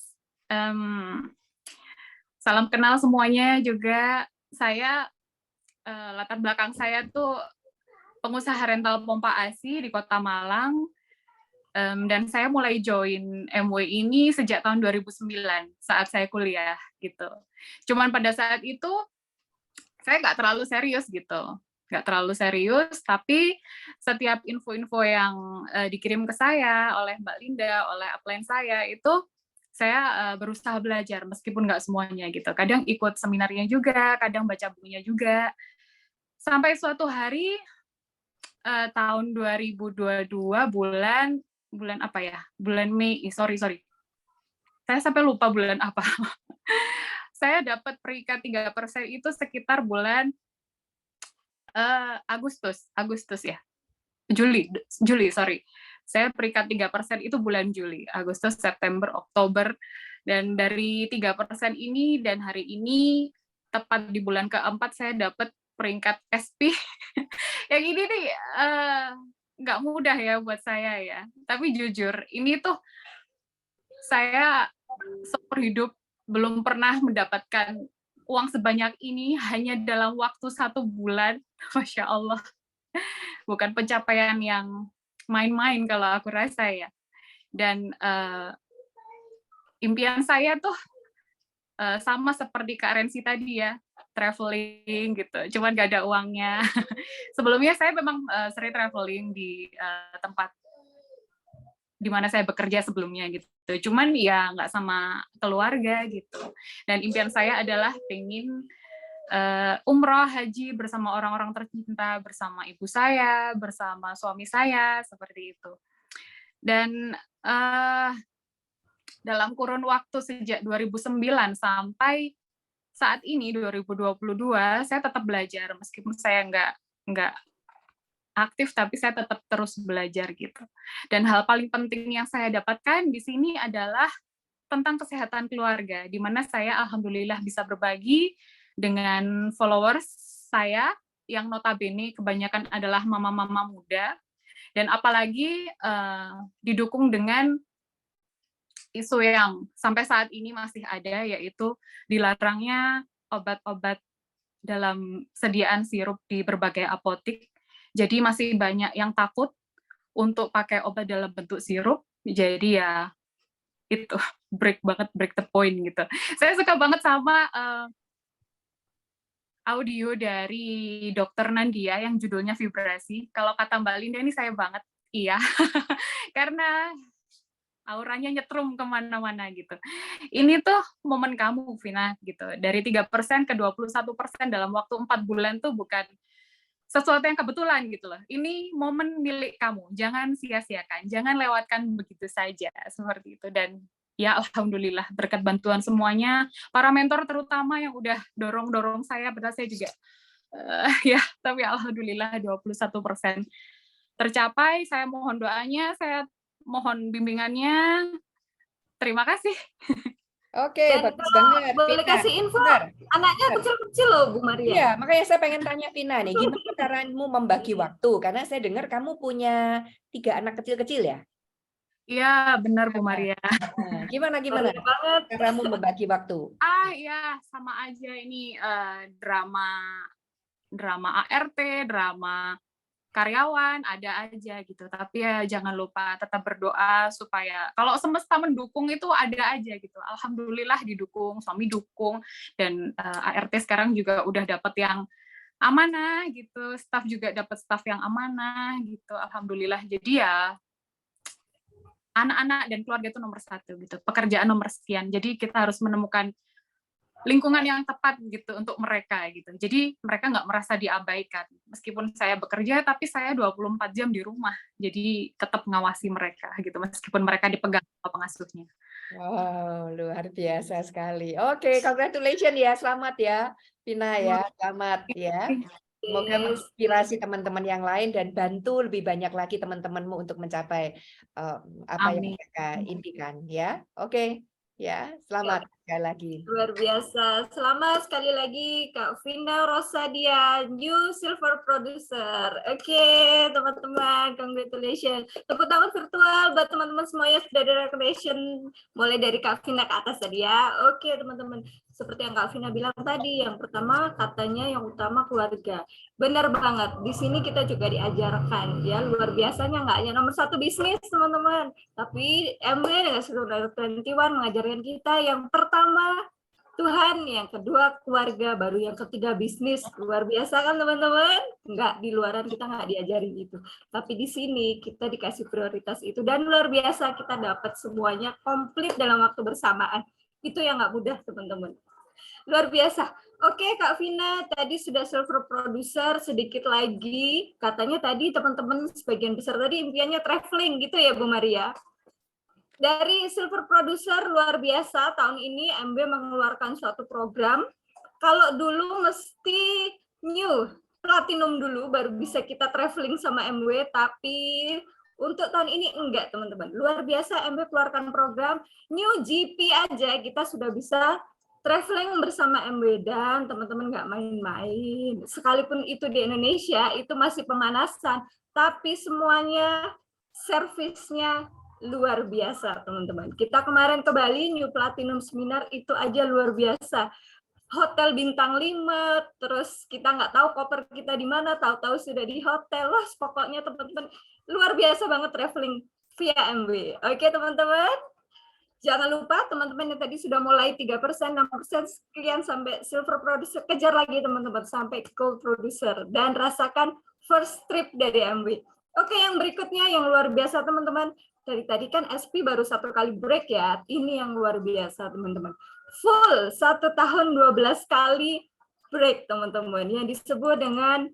Salam kenal semuanya juga. Saya, latar belakang saya tuh pengusaha rental pompa ASI di Kota Malang, dan saya mulai join Amway ini sejak tahun 2009 saat saya kuliah gitu. Cuman pada saat itu saya nggak terlalu serius gitu, tapi setiap info-info yang dikirim ke saya oleh Mbak Linda, oleh upline saya itu saya berusaha belajar meskipun nggak semuanya gitu. Kadang ikut seminarnya juga, kadang baca bukunya juga. Sampai suatu hari tahun 2022 bulan apa ya? Bulan Mei, sorry. Saya sampai lupa bulan apa. Saya dapat peringkat 3% itu sekitar bulan Agustus ya. Juli, sorry. Saya peringkat 3% itu bulan Juli, Agustus, September, Oktober, dan dari 3% ini dan hari ini tepat di bulan keempat saya dapat peringkat SP. Yang ini nih nggak mudah ya buat saya ya. Tapi jujur, ini tuh saya seumur hidup belum pernah mendapatkan uang sebanyak ini hanya dalam waktu 1 bulan. Masya Allah. Bukan pencapaian yang main-main kalau aku rasa ya. Dan impian saya tuh sama seperti Kak Rensi tadi ya, traveling gitu, cuman gak ada uangnya. Sebelumnya saya memang sering traveling di tempat di mana saya bekerja sebelumnya gitu. Cuman ya nggak sama keluarga gitu. Dan impian saya adalah pengen umroh haji bersama orang-orang tercinta, bersama ibu saya, bersama suami saya, seperti itu. Dan dalam kurun waktu sejak 2009 sampai saat ini 2022 saya tetap belajar meskipun saya nggak aktif tapi saya tetap terus belajar gitu. Dan hal paling penting yang saya dapatkan di sini adalah tentang kesehatan keluarga, di mana saya alhamdulillah bisa berbagi dengan followers saya yang notabene kebanyakan adalah mama-mama muda, dan apalagi didukung dengan isu yang sampai saat ini masih ada, yaitu dilarangnya obat-obat dalam sediaan sirup di berbagai apotik. Jadi masih banyak yang takut untuk pakai obat dalam bentuk sirup. Jadi ya itu break the point gitu. Saya suka banget sama audio dari Dr. Nandia yang judulnya Vibrasi. Kalau kata Mbak Linda ini saya banget, iya. Karena auranya nyetrum kemana-mana gitu. Ini tuh momen kamu, Vina, gitu. Dari 3% ke 21% dalam waktu 4 bulan tuh bukan sesuatu yang kebetulan gitu loh. Ini momen milik kamu. Jangan sia-siakan, jangan lewatkan begitu saja, seperti itu. Dan ya alhamdulillah berkat bantuan semuanya, para mentor terutama yang udah dorong-dorong saya, padahal saya juga ya, tapi alhamdulillah 21% tercapai. Saya mohon doanya, saya mohon bimbingannya. Terima kasih. Oke, Dan bagus kalau banget. boleh Vina, kasih info, bentar. anaknya kecil-kecil loh, Bu Maria. Iya, makanya saya pengen tanya Vina nih, gimana caramu membagi waktu? Karena saya dengar kamu punya 3 anak kecil-kecil ya? Iya, benar Bu Maria. Nah, gimana Boleh banget. caramu membagi waktu? Ya, sama aja ini drama ART, drama karyawan, ada aja gitu. Tapi ya jangan lupa tetap berdoa supaya kalau semesta mendukung itu ada aja gitu. Alhamdulillah didukung, suami dukung, dan ART sekarang juga udah dapet yang amanah gitu, staf juga dapat staf yang amanah gitu. Alhamdulillah. Jadi ya anak-anak dan keluarga itu nomor 1 gitu. Pekerjaan nomor sekian. Jadi kita harus menemukan lingkungan yang tepat gitu untuk mereka gitu. Jadi mereka nggak merasa diabaikan. Meskipun saya bekerja, tapi saya 24 jam di rumah. Jadi tetap ngawasi mereka gitu, meskipun mereka dipegang sama pengasuhnya. Wow, luar biasa sekali. Oke, congratulations ya, selamat ya, Vina ya, selamat ya. Semoga menginspirasi teman-teman yang lain dan bantu lebih banyak lagi teman-temanmu untuk mencapai apa yang Amin. mereka impikan ya. Oke, ya, selamat sekali lagi. Luar biasa. Selamat sekali lagi Kak Vina Rosadia, new silver producer. Oke, teman-teman, congratulations. Tepuk tangan virtual buat teman-teman semuanya sudah ada recognition mulai dari Kak Vina ke atas tadi ya. Oke, teman-teman. Seperti yang Kak Vina bilang tadi, yang pertama katanya yang utama keluarga. Benar banget. Di sini kita juga diajarkan ya, luar biasanya nggak hanya nomor 1 bisnis, teman-teman. Tapi MW dengan Silver 21 mengajarkan kita yang pertama Tuhan, yang kedua keluarga, baru yang ketiga bisnis. Luar biasa kan teman-teman? Nggak, di luaran kita nggak diajarin itu. Tapi di sini kita dikasih prioritas itu. Dan luar biasa kita dapat semuanya komplit dalam waktu bersamaan. Itu yang nggak mudah teman-teman. Luar biasa. Oke Kak Vina, tadi sudah silver producer, sedikit lagi. Katanya tadi teman-teman sebagian besar tadi impiannya traveling gitu ya Bu Maria? Dari silver producer luar biasa, tahun ini MB mengeluarkan suatu program. Kalau dulu mesti new, platinum dulu baru bisa kita traveling sama MW, tapi untuk tahun ini enggak teman-teman. Luar biasa MB keluarkan program new GP aja kita sudah bisa traveling bersama MW, dan teman-teman nggak main-main. Sekalipun itu di Indonesia, itu masih pemanasan, tapi semuanya servisnya luar biasa teman-teman. Kita kemarin ke Bali New Platinum Seminar itu aja luar biasa. Hotel bintang 5, terus kita nggak tahu koper kita di mana, tahu-tahu sudah di hotel. Wah, pokoknya teman-teman luar biasa banget traveling via MW. Oke teman-teman. Jangan lupa teman-teman yang tadi sudah mulai 3%, 6%, sekian sampai silver producer, kejar lagi teman-teman sampai gold producer dan rasakan first trip dari MW. Oke, yang berikutnya yang luar biasa teman-teman. Dari tadi kan SP baru 1 kali break ya. Ini yang luar biasa teman-teman. Full 1 tahun 12 kali break teman-teman. Yang disebut dengan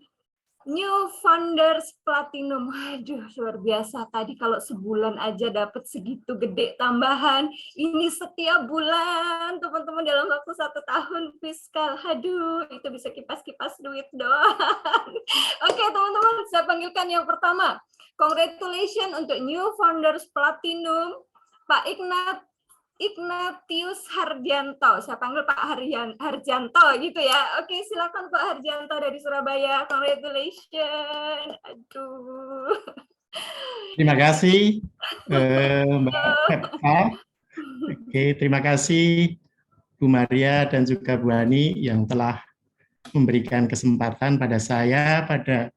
New Founders Platinum. Waduh, luar biasa. Tadi kalau sebulan aja dapat segitu gede tambahan. Ini setiap bulan, teman-teman, dalam waktu 1 tahun fiskal. Aduh, itu bisa kipas-kipas duit doang. Oke, teman-teman, saya panggilkan yang pertama. Congratulations untuk New Founders Platinum, Pak Ignatius Hardianto. Saya panggil Pak Hardianto gitu ya. Oke, silakan Pak Hardianto dari Surabaya. Congratulations. Aduh. Terima kasih Mbak Pepta. Oke, terima kasih Bu Maria dan juga Bu Ani yang telah memberikan kesempatan pada saya pada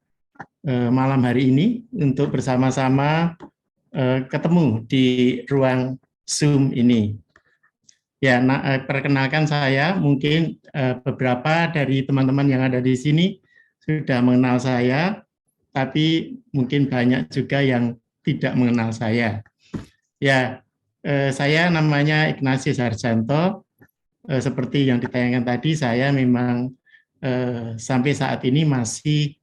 malam hari ini untuk bersama-sama ketemu di ruang Zoom ini. Ya, perkenalkan saya, mungkin beberapa dari teman-teman yang ada di sini sudah mengenal saya, tapi mungkin banyak juga yang tidak mengenal saya. Ya, saya namanya Ignatius Hardianto. Seperti yang ditayangkan tadi, saya memang sampai saat ini masih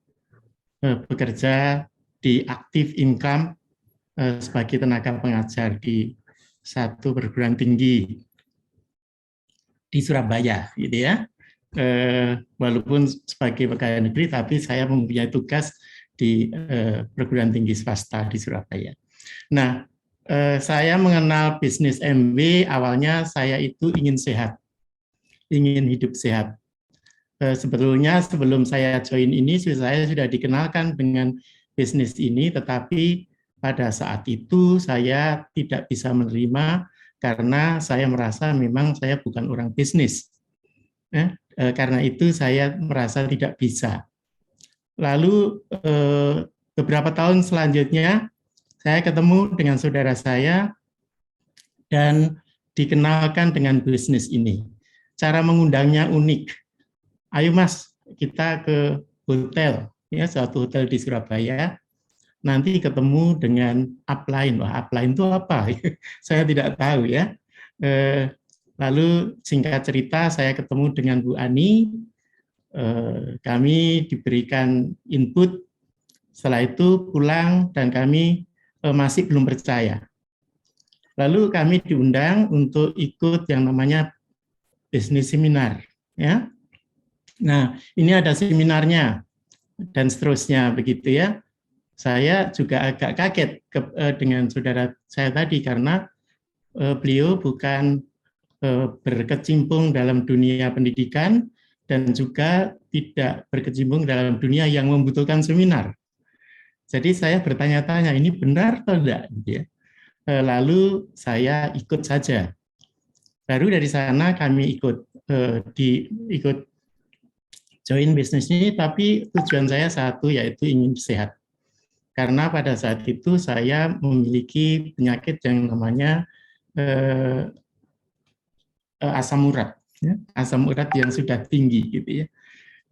bekerja di Active Income sebagai tenaga pengajar di satu perguruan tinggi di Surabaya, gitu ya. Walaupun sebagai pegawai negeri, tapi saya mempunyai tugas di perguruan tinggi swasta di Surabaya. Nah, saya mengenal bisnis MW awalnya saya itu ingin sehat, ingin hidup sehat. Sebetulnya sebelum saya join ini, saya sudah dikenalkan dengan bisnis ini, tetapi pada saat itu saya tidak bisa menerima karena saya merasa memang saya bukan orang bisnis. Karena itu saya merasa tidak bisa. Lalu beberapa tahun selanjutnya saya ketemu dengan saudara saya dan dikenalkan dengan bisnis ini. Cara mengundangnya unik. Ayo Mas, kita ke hotel, ya, suatu hotel di Surabaya. Nanti ketemu dengan upline. Wah, upline itu apa? Saya tidak tahu ya. Lalu singkat cerita saya ketemu dengan Bu Ani. Kami diberikan input. Setelah itu pulang dan kami masih belum percaya. Lalu kami diundang untuk ikut yang namanya bisnis seminar. Ya. Nah, ini ada seminarnya dan seterusnya begitu ya. Saya juga agak kaget dengan saudara saya tadi karena beliau bukan berkecimpung dalam dunia pendidikan dan juga tidak berkecimpung dalam dunia yang membutuhkan seminar. Jadi saya bertanya-tanya, ini benar atau tidak? Lalu saya ikut saja. Baru dari sana kami ikut join bisnis ini, tapi tujuan saya satu, yaitu ingin sehat. Karena pada saat itu saya memiliki penyakit yang namanya asam urat, ya, asam urat yang sudah tinggi, gitu ya.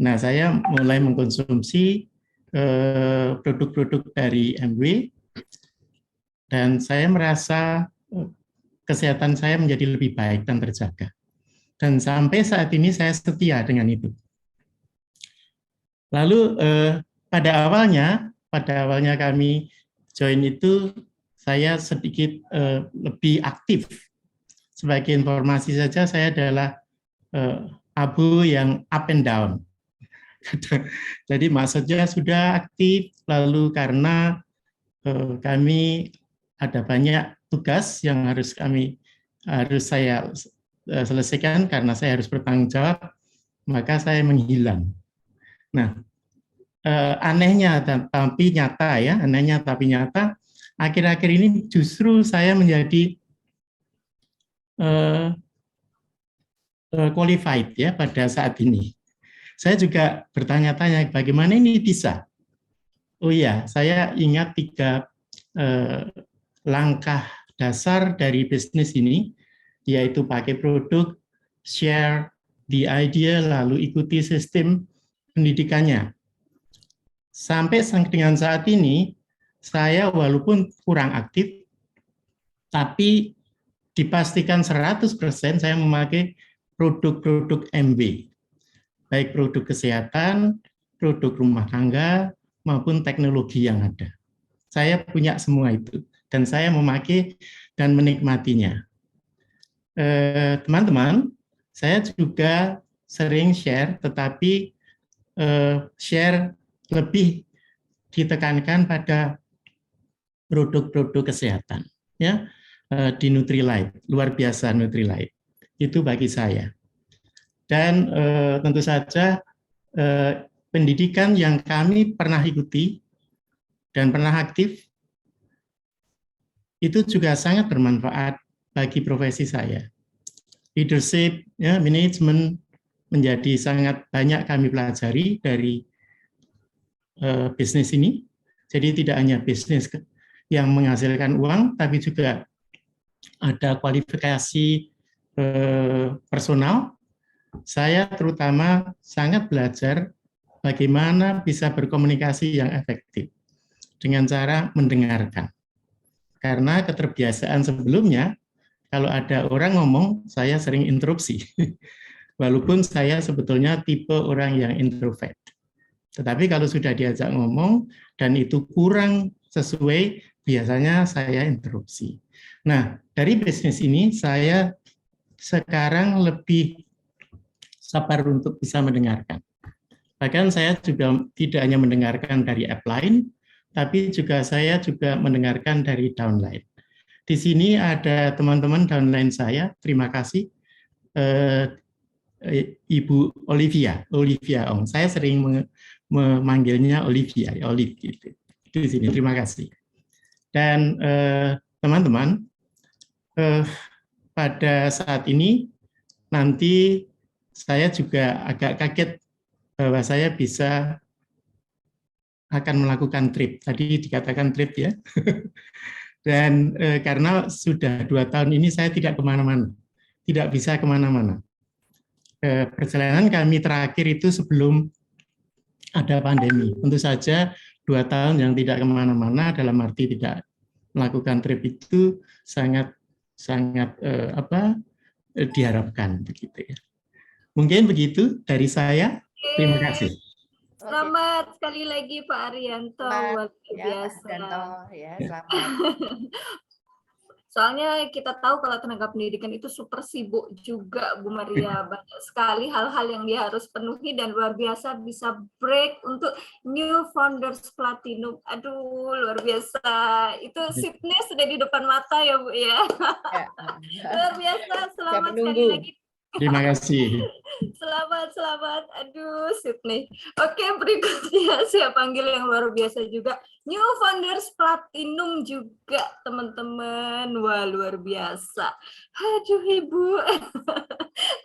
Nah, saya mulai mengkonsumsi produk-produk dari MW dan saya merasa kesehatan saya menjadi lebih baik dan terjaga. Dan sampai saat ini saya setia dengan itu. Lalu pada awalnya kami join itu, saya sedikit lebih aktif. Sebagai informasi saja, saya adalah abu yang up and down. Jadi maksudnya sudah aktif, lalu karena kami ada banyak tugas yang harus saya selesaikan karena saya harus bertanggung jawab, maka saya menghilang. Nah, anehnya tapi nyata ya, anehnya tapi nyata, akhir-akhir ini justru saya menjadi qualified ya pada saat ini. Saya juga bertanya-tanya bagaimana ini bisa. Oh iya, saya ingat 3 langkah dasar dari bisnis ini yaitu pakai produk, share the idea, lalu ikuti sistem pendidikannya. Sampai dengan saat ini, saya walaupun kurang aktif, tapi dipastikan 100% saya memakai produk-produk MB, baik produk kesehatan, produk rumah tangga, maupun teknologi yang ada. Saya punya semua itu, dan saya memakai dan menikmatinya. Teman-teman, saya juga sering share, tetapi share lebih ditekankan pada produk-produk kesehatan, ya, di Nutrilite, luar biasa Nutrilite, itu bagi saya. Dan tentu saja pendidikan yang kami pernah ikuti dan pernah aktif itu juga sangat bermanfaat bagi profesi saya. Leadership, ya, manajemen menjadi sangat banyak kami pelajari dari bisnis ini. Jadi tidak hanya bisnis yang menghasilkan uang, tapi juga ada kualifikasi personal. Saya terutama sangat belajar bagaimana bisa berkomunikasi yang efektif dengan cara mendengarkan. Karena keterbiasaan sebelumnya, kalau ada orang ngomong, saya sering interupsi. Walaupun saya sebetulnya tipe orang yang introvert. Tetapi kalau sudah diajak ngomong dan itu kurang sesuai, biasanya saya interupsi. Nah, dari bisnis ini saya sekarang lebih sabar untuk bisa mendengarkan. Bahkan saya juga tidak hanya mendengarkan dari upline, tapi juga saya juga mendengarkan dari downline. Di sini ada teman-teman downline saya, terima kasih. Ibu Olivia Ong. Saya sering memanggilnya Olivia, Olive gitu. Di sini, terima kasih. Dan teman-teman, pada saat ini nanti saya juga agak kaget bahwa saya bisa akan melakukan trip. Tadi dikatakan trip ya. Dan karena sudah 2 tahun ini saya tidak kemana-mana, tidak bisa kemana-mana. Perjalanan kami terakhir itu sebelum ada pandemi. Tentu saja 2 tahun yang tidak kemana-mana dalam arti tidak melakukan trip itu sangat diharapkan begitu ya. Mungkin begitu dari saya. Terima kasih. Selamat sekali lagi Pak Arianto, luar biasa. Ya, selamat. Soalnya kita tahu kalau tenaga pendidikan itu super sibuk juga Bu Maria, banyak sekali hal-hal yang dia harus penuhi dan luar biasa bisa break untuk New Founders Platinum. Aduh, luar biasa. Itu seatnya sudah di depan mata ya Bu ya. Luar biasa, selamat sekali lagi. Terima kasih. Selamat. Aduh, Sydney. Oke, berikutnya saya panggil yang luar biasa juga. New Founders Platinum juga, teman-teman. Wah, luar biasa. Aduh, Ibu.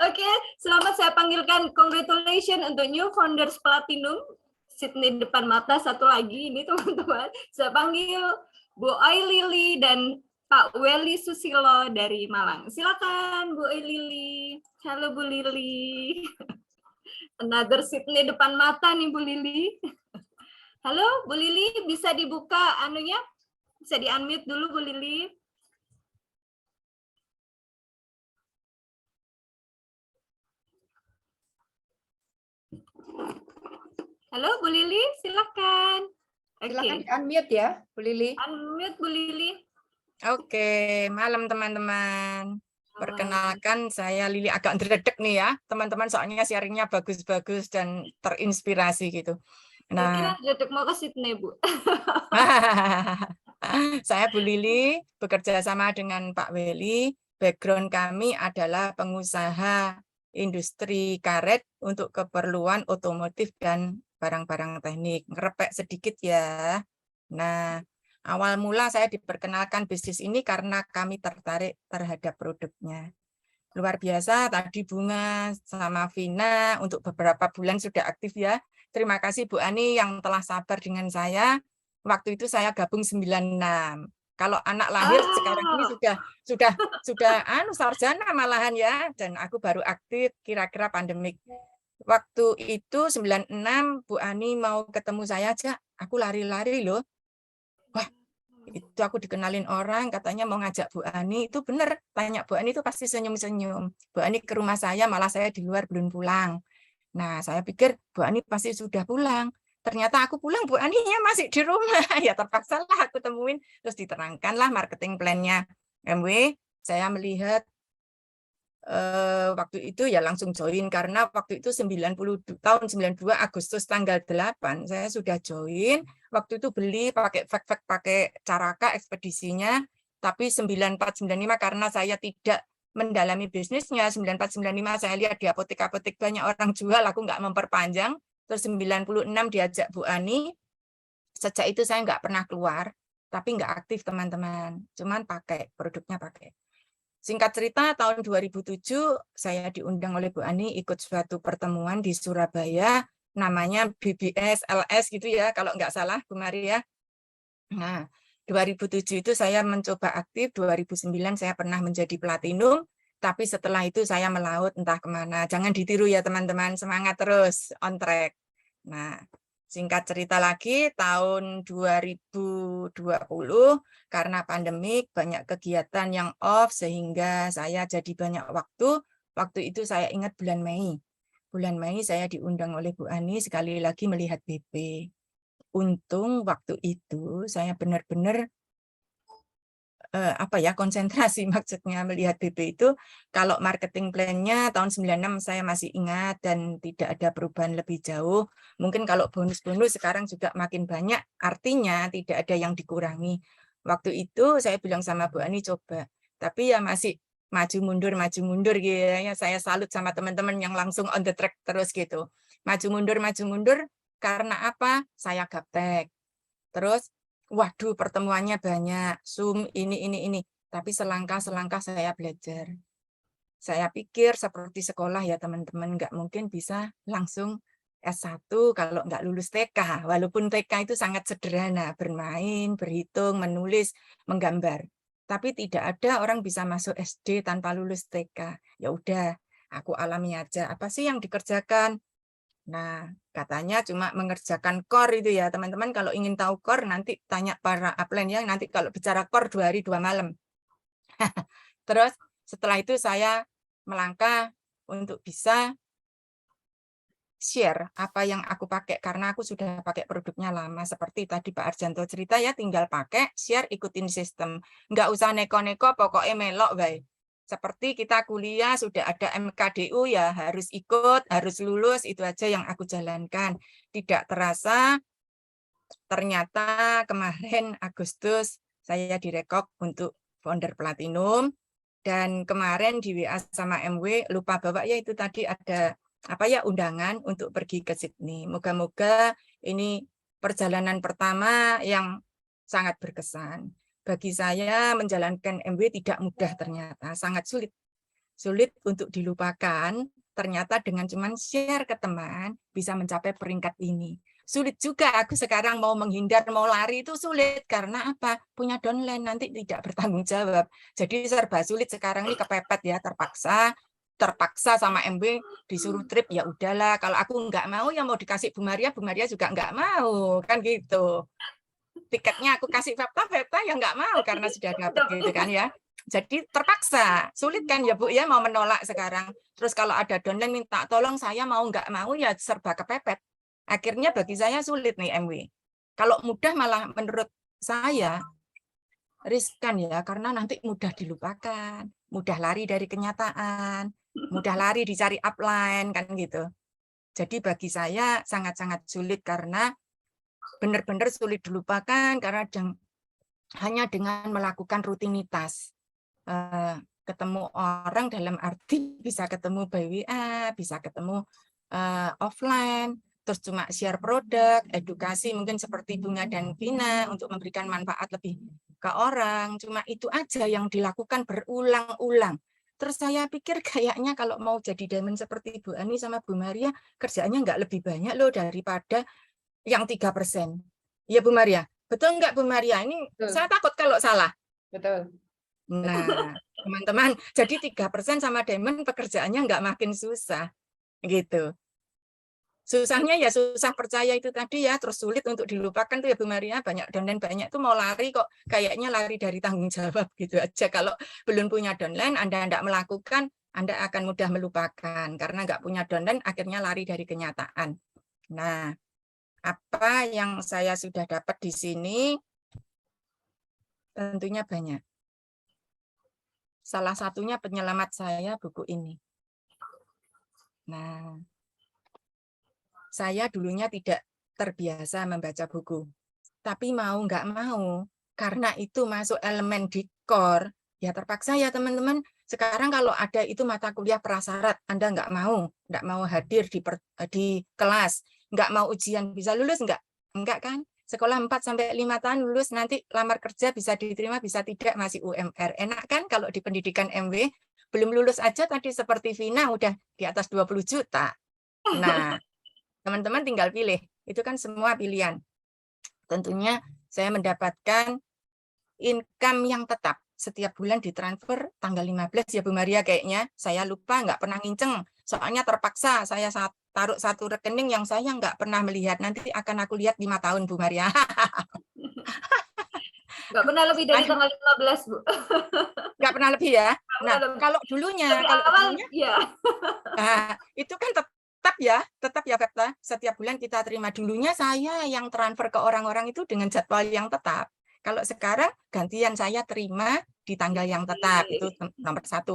Oke, selamat saya panggilkan. Congratulations untuk New Founders Platinum. Sydney depan mata, satu lagi ini, teman-teman. Saya panggil Bu Ailili dan Pak Weli Susilo dari Malang. Silakan Bu Lili. Halo Bu Lili. Another Sydney depan mata nih Bu Lili. Halo Bu Lili, bisa dibuka anunya? Bisa di-unmute dulu Bu Lili. Halo Bu Lili, silakan. Silakan unmute ya Bu Lili. Unmute Bu Lili. Oke, malam teman-teman. Perkenalkan, saya Lili, agak ndredeg nih ya, teman-teman, soalnya sharingnya bagus-bagus dan terinspirasi gitu. Nah, ndredeg mau ke Sydney, Bu. Saya Bu Lili, bekerja sama dengan Pak Weli. Background kami adalah pengusaha industri karet untuk keperluan otomotif dan barang-barang teknik. Ngerepek sedikit ya. Nah, awal mula saya diperkenalkan bisnis ini karena kami tertarik terhadap produknya. Luar biasa, tadi Bunga sama Vina untuk beberapa bulan sudah aktif ya. Terima kasih Bu Ani yang telah sabar dengan saya. Waktu itu saya gabung 96. Kalau anak lahir sekarang ini sudah sarjana malahan ya, dan aku baru aktif kira-kira pandemik. Waktu itu 96 Bu Ani mau ketemu saya aja, aku lari-lari loh. Wah, itu aku dikenalin orang, katanya mau ngajak Bu Ani, itu bener. Tanya Bu Ani itu pasti senyum-senyum. Bu Ani ke rumah saya, malah saya di luar belum pulang. Nah, saya pikir Bu Ani pasti sudah pulang. Ternyata aku pulang, Bu Aninya masih di rumah. Ya terpaksa lah aku temuin. Terus diterangkanlah marketing plan-nya MW. Saya melihat waktu itu ya langsung join, karena waktu itu tahun 92 Agustus tanggal 8 saya sudah join. Waktu itu beli pakai fak pakai Caraka ekspedisinya, tapi 9495 karena saya tidak mendalami bisnisnya. 9495 saya lihat di apotek-apotek banyak orang jual, aku nggak memperpanjang. Terus 96 diajak Bu Ani. Sejak itu saya nggak pernah keluar, tapi nggak aktif teman-teman. Cuman pakai produknya pakai. Singkat cerita, tahun 2007 saya diundang oleh Bu Ani ikut suatu pertemuan di Surabaya, namanya BBS, LS gitu ya, kalau nggak salah Bu Maria. Nah, 2007 itu saya mencoba aktif, 2009 saya pernah menjadi platinum, tapi setelah itu saya melaut entah kemana. Jangan ditiru ya teman-teman, semangat terus, on track. Nah, singkat cerita lagi, tahun 2020, karena pandemik, banyak kegiatan yang off, sehingga saya jadi banyak waktu. Waktu itu saya ingat bulan Mei. Bulan Mei saya diundang oleh Bu Ani sekali lagi melihat BP. Untung waktu itu saya benar-benar konsentrasi, maksudnya melihat BP itu. Kalau marketing plan-nya tahun 96 saya masih ingat dan tidak ada perubahan lebih jauh. Mungkin kalau bonus-bonus sekarang juga makin banyak, artinya tidak ada yang dikurangi. Waktu itu saya bilang sama Bu Ani, coba, tapi ya masih maju mundur gitu ya. Saya salut sama teman-teman yang langsung on the track terus gitu. Maju mundur karena apa? Saya gaptek. Terus waduh, pertemuannya banyak, Zoom, ini. Tapi selangkah-selangkah saya belajar. Saya pikir seperti sekolah ya teman-teman, nggak mungkin bisa langsung S1 kalau nggak lulus TK. Walaupun TK itu sangat sederhana, bermain, berhitung, menulis, menggambar. Tapi tidak ada orang bisa masuk SD tanpa lulus TK. Ya udah, aku alami aja. Apa sih yang dikerjakan? Nah, katanya cuma mengerjakan core itu ya, teman-teman. Kalau ingin tahu core, nanti tanya para upline ya. Nanti kalau bicara core 2 hari 2 malam. Terus setelah itu saya melangkah untuk bisa share apa yang aku pakai, karena aku sudah pakai produknya lama. Seperti tadi Pak Arjanto cerita ya, tinggal pakai, share, ikutin sistem. Nggak usah neko-neko, pokoknya melok, baik. Seperti kita kuliah sudah ada MKDU ya, harus ikut, harus lulus, itu aja yang aku jalankan. Tidak terasa, ternyata kemarin Agustus saya direkok untuk founder Platinum, dan kemarin di WA sama MW, lupa bawa ya, itu tadi ada undangan untuk pergi ke Sydney. Moga-moga ini perjalanan pertama yang sangat berkesan. Bagi saya menjalankan MW tidak mudah ternyata, sangat sulit. Sulit untuk dilupakan, ternyata dengan cuman share ke teman bisa mencapai peringkat ini. Sulit juga aku sekarang mau menghindar, mau lari itu sulit, karena apa? Punya downline nanti tidak bertanggung jawab. Jadi serba sulit sekarang ini, kepepet ya, terpaksa sama MW disuruh trip, ya udahlah. Kalau aku nggak mau ya mau dikasih Bu Maria juga nggak mau, kan gitu. Tiketnya aku kasih Fepta ya nggak mau karena sudah dapat gitu kan ya. Jadi terpaksa, sulit kan ya Bu ya mau menolak sekarang. Terus kalau ada downline minta tolong saya mau nggak mau ya serba kepepet. Akhirnya bagi saya sulit nih MW. Kalau mudah malah menurut saya riskan ya, karena nanti mudah dilupakan, mudah lari dari kenyataan, mudah lari dicari upline kan gitu. Jadi bagi saya sangat-sangat sulit, karena benar-benar sulit dilupakan, karena hanya dengan melakukan rutinitas. Ketemu orang dalam arti bisa ketemu by WA, bisa ketemu offline, terus cuma share produk, edukasi mungkin seperti Bunga dan Vina untuk memberikan manfaat lebih ke orang. Cuma itu aja yang dilakukan berulang-ulang. Terus saya pikir kayaknya kalau mau jadi diamond seperti Bu Ani sama Bu Maria, kerjaannya nggak lebih banyak loh daripada yang 3%. Ya Bu Maria, Betul nggak Bu Maria? Ini Betul. saya takut kalau salah. Betul. Nah, teman-teman, jadi 3% sama Diamond pekerjaannya nggak makin susah. Gitu. Susahnya ya susah percaya itu tadi ya, terus sulit untuk dilupakan tuh ya Bu Maria, banyak downline banyak tuh mau lari kok kayaknya lari dari tanggung jawab gitu aja. Kalau belum punya downline, Anda tidak melakukan, Anda akan mudah melupakan karena nggak punya downline akhirnya lari dari kenyataan. Nah, apa yang saya sudah dapat di sini tentunya banyak. Salah satunya penyelamat saya buku ini. Nah, saya dulunya tidak terbiasa membaca buku. Tapi mau nggak mau, karena itu masuk elemen di core, ya terpaksa ya teman-teman. Sekarang kalau ada itu mata kuliah prasyarat, Anda nggak mau hadir di kelas, nggak mau ujian, bisa lulus nggak? Enggak kan? Sekolah 4-5 tahun lulus, nanti lamar kerja bisa diterima, bisa tidak, masih UMR. Enak kan kalau di pendidikan MW, belum lulus aja tadi seperti Vina udah di atas 20 juta. Nah, teman-teman tinggal pilih, itu kan semua pilihan. Tentunya saya mendapatkan income yang tetap. Setiap bulan ditransfer tanggal 15 ya Bu Maria kayaknya. Saya lupa, nggak pernah nginceng. Soalnya terpaksa saya taruh satu rekening yang saya nggak pernah melihat. Nanti akan aku lihat 5 tahun Bu Maria. Nggak pernah lebih dari tanggal 15, Bu. Nggak pernah lebih ya? Nah, kalau dulunya, itu kan tetap ya Pepta, setiap bulan kita terima. Dulunya saya yang transfer ke orang-orang itu dengan jadwal yang tetap. Kalau sekarang gantian saya terima di tanggal yang tetap, itu nomor 1.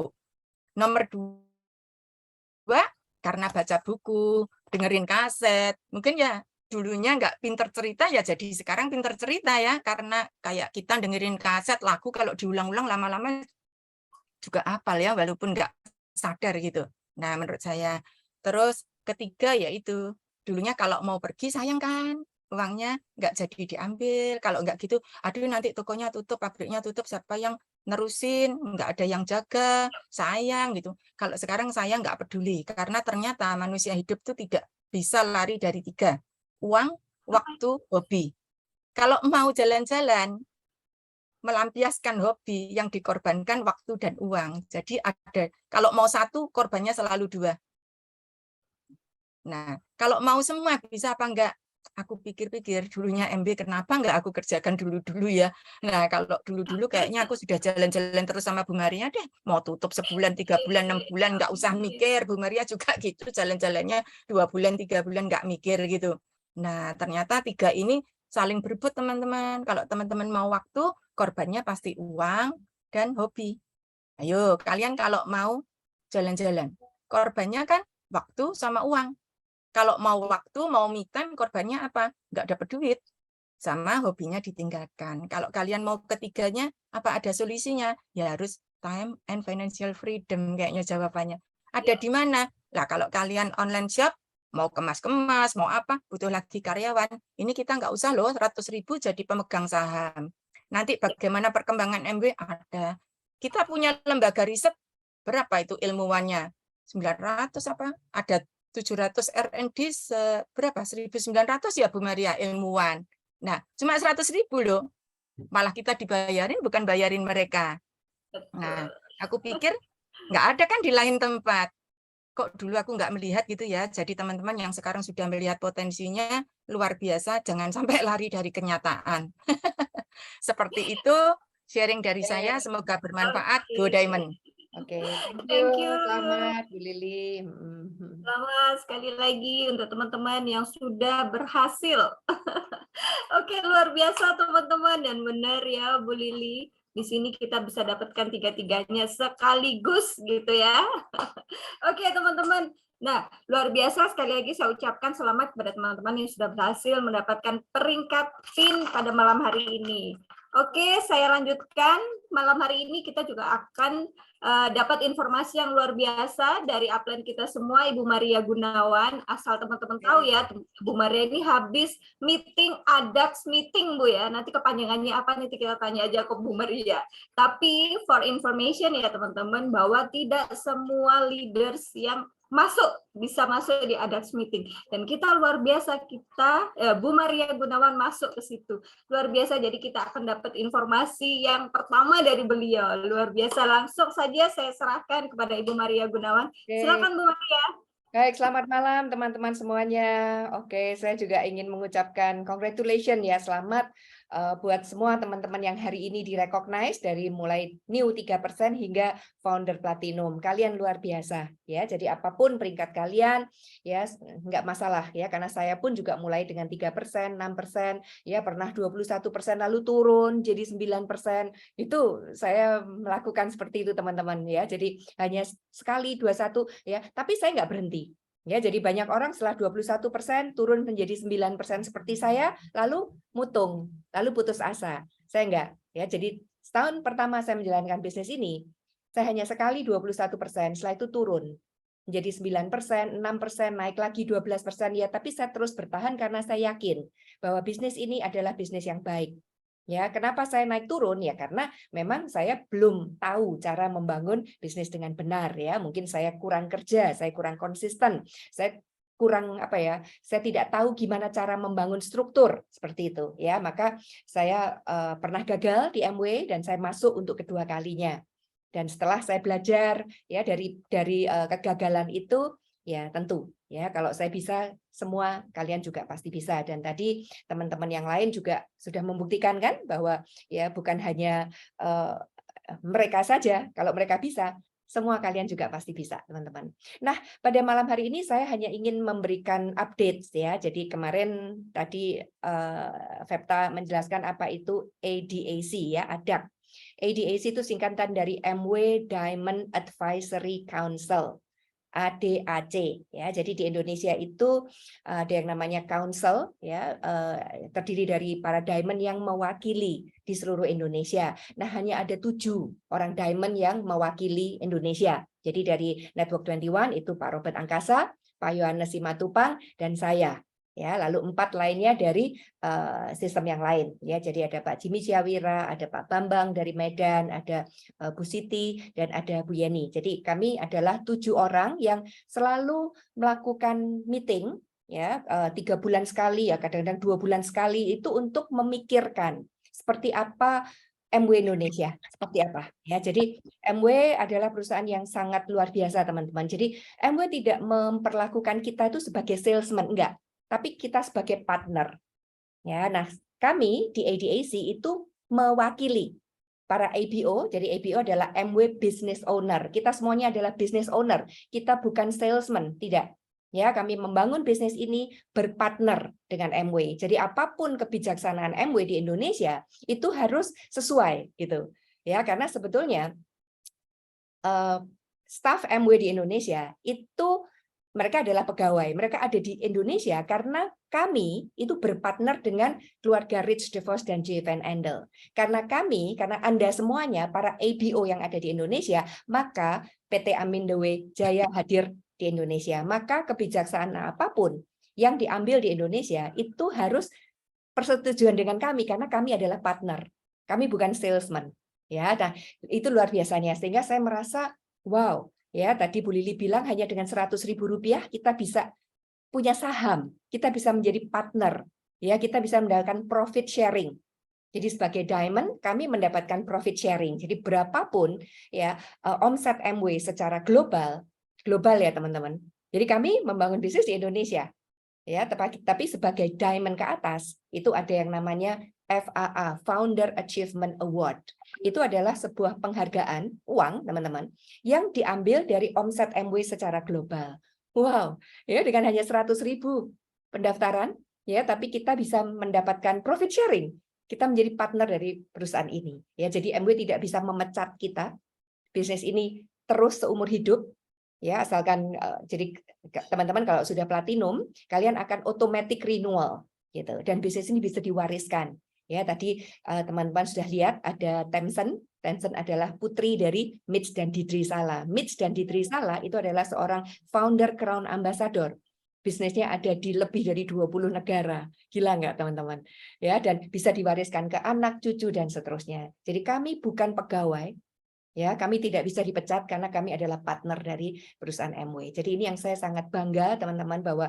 Nomor 2, karena baca buku, dengerin kaset, mungkin ya dulunya nggak pinter cerita ya jadi sekarang pinter cerita ya, karena kayak kita dengerin kaset lagu kalau diulang-ulang lama-lama juga hafal ya walaupun nggak sadar gitu. Nah menurut saya. Terus ketiga yaitu dulunya kalau mau pergi sayang kan uangnya nggak jadi diambil, kalau nggak gitu aduh nanti tokonya tutup, pabriknya tutup, siapa yang nerusin, nggak ada yang jaga, sayang gitu. Kalau sekarang saya nggak peduli karena ternyata manusia hidup itu tidak bisa lari dari 3, uang, waktu, hobi. Kalau mau jalan-jalan melampiaskan hobi yang dikorbankan waktu dan uang. Jadi ada kalau mau 1 korbannya selalu 2. Nah, kalau mau semua bisa apa enggak? Aku pikir-pikir dulunya MB kenapa enggak aku kerjakan dulu-dulu ya. Nah, kalau dulu-dulu kayaknya aku sudah jalan-jalan terus sama Bu Maria deh. Mau tutup sebulan, 3 bulan, 6 bulan enggak usah mikir. Bu Maria juga gitu jalan-jalannya 2 bulan, 3 bulan enggak mikir gitu. Nah, ternyata 3 ini saling berebut teman-teman. Kalau teman-teman mau waktu, korbannya pasti uang dan hobi. Ayo, kalian kalau mau jalan-jalan, korbannya kan waktu sama uang. Kalau mau waktu, mau me time, korbannya apa? Nggak dapat duit. Sama hobinya ditinggalkan. Kalau kalian mau ketiganya, apa ada solusinya? Ya harus time and financial freedom, kayaknya jawabannya. Ada di mana? Lah kalau kalian online shop, mau kemas-kemas, mau apa, butuh lagi karyawan. Ini kita nggak usah loh, 100.000 jadi pemegang saham. Nanti bagaimana perkembangan MW? Ada. Kita punya lembaga riset, berapa itu ilmuwannya? 900 apa? Ada 700 R&D berapa? 1.900 ya Bu Maria ilmuwan. Nah, cuma 100.000 loh. Malah kita dibayarin, bukan bayarin mereka. Nah, aku pikir nggak ada kan di lain tempat. Kok dulu aku nggak melihat gitu ya. Jadi teman-teman yang sekarang sudah melihat potensinya luar biasa, jangan sampai lari dari kenyataan. Seperti itu sharing dari saya, semoga bermanfaat. Go Diamond. Oke, Thank you. Selamat Bu Lili. Selamat sekali lagi untuk teman-teman yang sudah berhasil. Oke, luar biasa teman-teman, dan benar ya Bu Lili. Di sini kita bisa dapatkan 3-tiganya sekaligus gitu ya. Oke teman-teman. Nah, luar biasa, sekali lagi saya ucapkan selamat kepada teman-teman yang sudah berhasil mendapatkan peringkat PIN pada malam hari ini. Oke, saya lanjutkan. Malam hari ini kita juga akan dapat informasi yang luar biasa dari upline kita semua, Ibu Maria Gunawan. Asal teman-teman tahu ya, Bu Maria ini habis meeting, ADAX meeting Bu ya. Nanti kepanjangannya apa nanti kita tanya aja ke Bu Maria. Tapi for information ya teman-teman, bahwa tidak semua leaders yang bisa masuk di ADAX meeting. Dan kita luar biasa, Bu Maria Gunawan masuk ke situ. Luar biasa, jadi kita akan dapat informasi yang pertama dari beliau. Luar biasa, langsung saja saya serahkan kepada Ibu Maria Gunawan. Silakan Bu Maria. Baik, selamat malam teman-teman semuanya. Oke, saya juga ingin mengucapkan congratulations ya, selamat buat semua teman-teman yang hari ini di-recognize dari mulai new 3% hingga founder platinum. Kalian luar biasa ya. Jadi apapun peringkat kalian ya nggak masalah ya, karena saya pun juga mulai dengan 3%, 6%, ya pernah 21% lalu turun jadi 9%. Itu saya melakukan seperti itu teman-teman ya. Jadi hanya sekali 21 ya, tapi saya nggak berhenti. Ya, jadi banyak orang setelah 21% turun menjadi 9% seperti saya, lalu mutung, lalu putus asa. Saya enggak. Ya, jadi setahun pertama saya menjalankan bisnis ini, saya hanya sekali 21%, setelah itu turun menjadi 9%, 6%, naik lagi 12%. Ya, tapi saya terus bertahan karena saya yakin bahwa bisnis ini adalah bisnis yang baik. Ya, kenapa saya naik turun? Ya karena memang saya belum tahu cara membangun bisnis dengan benar ya. Mungkin saya kurang kerja, saya kurang konsisten, saya kurang saya tidak tahu gimana cara membangun struktur seperti itu ya. Maka saya pernah gagal di MW dan saya masuk untuk kedua kalinya. Dan setelah saya belajar ya dari kegagalan itu, ya tentu ya kalau saya bisa, semua kalian juga pasti bisa. Dan tadi teman-teman yang lain juga sudah membuktikan kan bahwa ya bukan hanya mereka saja, kalau mereka bisa, semua kalian juga pasti bisa teman-teman. Nah, pada malam hari ini saya hanya ingin memberikan update ya. Jadi kemarin tadi Fepta menjelaskan apa itu ADAC ya, ADAC. ADAC itu singkatan dari MW Diamond Advisory Council. ADAC ya. Jadi di Indonesia itu ada yang namanya council ya, terdiri dari para diamond yang mewakili di seluruh Indonesia. Nah, hanya ada 7 orang diamond yang mewakili Indonesia. Jadi dari Network 21 itu Pak Robert Angkasa, Pak Yohanes Simatupang, dan saya. Ya, lalu 4 lainnya dari sistem yang lain ya. Jadi ada Pak Jimmy Syawira, ada Pak Bambang dari Medan, ada Bu Siti, dan ada Bu Yeni. Jadi kami adalah 7 orang yang selalu melakukan meeting ya, 3 bulan sekali ya, kadang-kadang 2 bulan sekali, itu untuk memikirkan seperti apa MW Indonesia, seperti apa ya. Jadi MW adalah perusahaan yang sangat luar biasa teman-teman. Jadi MW tidak memperlakukan kita itu sebagai salesman, enggak, tapi kita sebagai partner. Ya, nah kami di ADAC itu mewakili para ABO. Jadi ABO adalah MW Business Owner. Kita semuanya adalah business owner. Kita bukan salesman, tidak. Ya, kami membangun bisnis ini berpartner dengan MW. Jadi apapun kebijaksanaan MW di Indonesia itu harus sesuai gitu. Ya, karena sebetulnya staf MW di Indonesia itu mereka adalah pegawai, mereka ada di Indonesia karena kami itu berpartner dengan keluarga Rich DeVos dan J. Van Andel. Karena Anda semuanya, para ABO yang ada di Indonesia, maka PT Amindewe Jaya hadir di Indonesia. Maka kebijaksanaan apapun yang diambil di Indonesia itu harus persetujuan dengan kami, karena kami adalah partner. Kami bukan salesman. Ya, nah, itu luar biasanya. Sehingga saya merasa, wow, ya, tadi Bu Lili bilang hanya dengan Rp100.000 kita bisa punya saham, kita bisa menjadi partner, ya, kita bisa mendapatkan profit sharing. Jadi sebagai diamond kami mendapatkan profit sharing. Jadi berapapun ya omset MW secara global ya teman-teman. Jadi kami membangun bisnis di Indonesia, ya, tapi sebagai diamond ke atas itu ada yang namanya FAA, Founder Achievement Award. Itu adalah sebuah penghargaan uang, teman-teman, yang diambil dari omset MW secara global. Wow, ya, dengan hanya 100.000 pendaftaran, ya, tapi kita bisa mendapatkan profit sharing. Kita menjadi partner dari perusahaan ini. Ya, jadi MW tidak bisa memecat kita. Bisnis ini terus seumur hidup. Ya, asalkan jadi teman-teman kalau sudah platinum, kalian akan automatic renewal, gitu. Dan bisnis ini bisa diwariskan. Ya, tadi teman-teman sudah lihat ada Tencent. Tencent adalah putri dari Mitch dan Didri Sala. Mitch dan Didri Sala itu adalah seorang founder Crown Ambassador. Bisnisnya ada di lebih dari 20 negara. Gila nggak teman-teman? Ya, dan bisa diwariskan ke anak, cucu, dan seterusnya. Jadi kami bukan pegawai, Ya, kami tidak bisa dipecat karena kami adalah partner dari perusahaan MW. Jadi ini yang saya sangat bangga teman-teman bahwa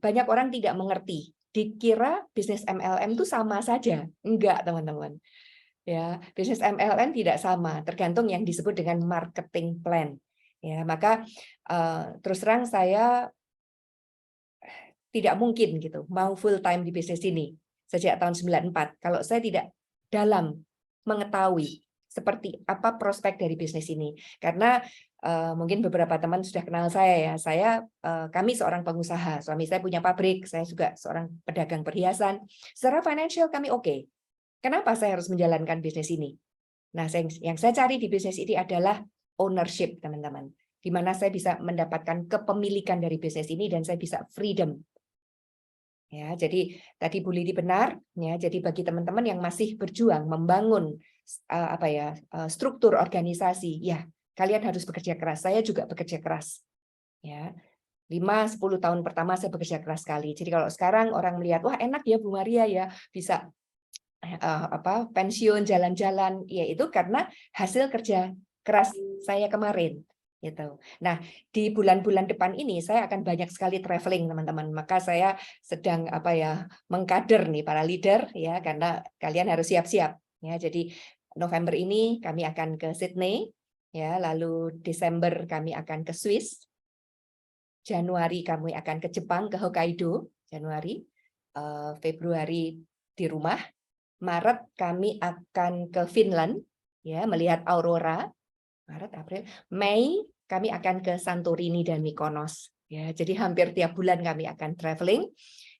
banyak orang tidak mengerti. Dikira bisnis MLM itu sama saja. Enggak, teman-teman. Ya, bisnis MLM tidak sama, tergantung yang disebut dengan marketing plan. Ya, maka terus terang saya tidak mungkin gitu mau full time di bisnis ini sejak tahun 94 kalau saya tidak dalam mengetahui seperti apa prospek dari bisnis ini. Karena mungkin beberapa teman sudah kenal saya ya. Kami seorang pengusaha, suami saya punya pabrik, saya juga seorang pedagang perhiasan. Secara financial kami oke. Kenapa saya harus menjalankan bisnis ini? Nah, yang saya cari di bisnis ini adalah ownership, teman-teman. Di mana saya bisa mendapatkan kepemilikan dari bisnis ini dan saya bisa freedom. Ya, jadi tadi Bu Lidi benar, ya. Jadi bagi teman-teman yang masih berjuang membangun struktur organisasi, ya kalian harus bekerja keras. Saya juga bekerja keras. Ya, 5-10 tahun pertama saya bekerja keras sekali. Jadi kalau sekarang orang melihat, wah enak ya Bu Maria ya bisa pensiun jalan-jalan, ya itu karena hasil kerja keras saya kemarin. Gitu. Nah, di bulan-bulan depan ini saya akan banyak sekali traveling, teman-teman. Maka saya sedang mengkader nih para leader ya, karena kalian harus siap-siap ya. Jadi November ini kami akan ke Sydney ya, lalu Desember kami akan ke Swiss. Januari kami akan ke Jepang, ke Hokkaido, Januari. Februari di rumah. Maret kami akan ke Finland ya, melihat aurora. Maret, April, Mei kami akan ke Santorini dan Mykonos. Ya, jadi hampir tiap bulan kami akan traveling.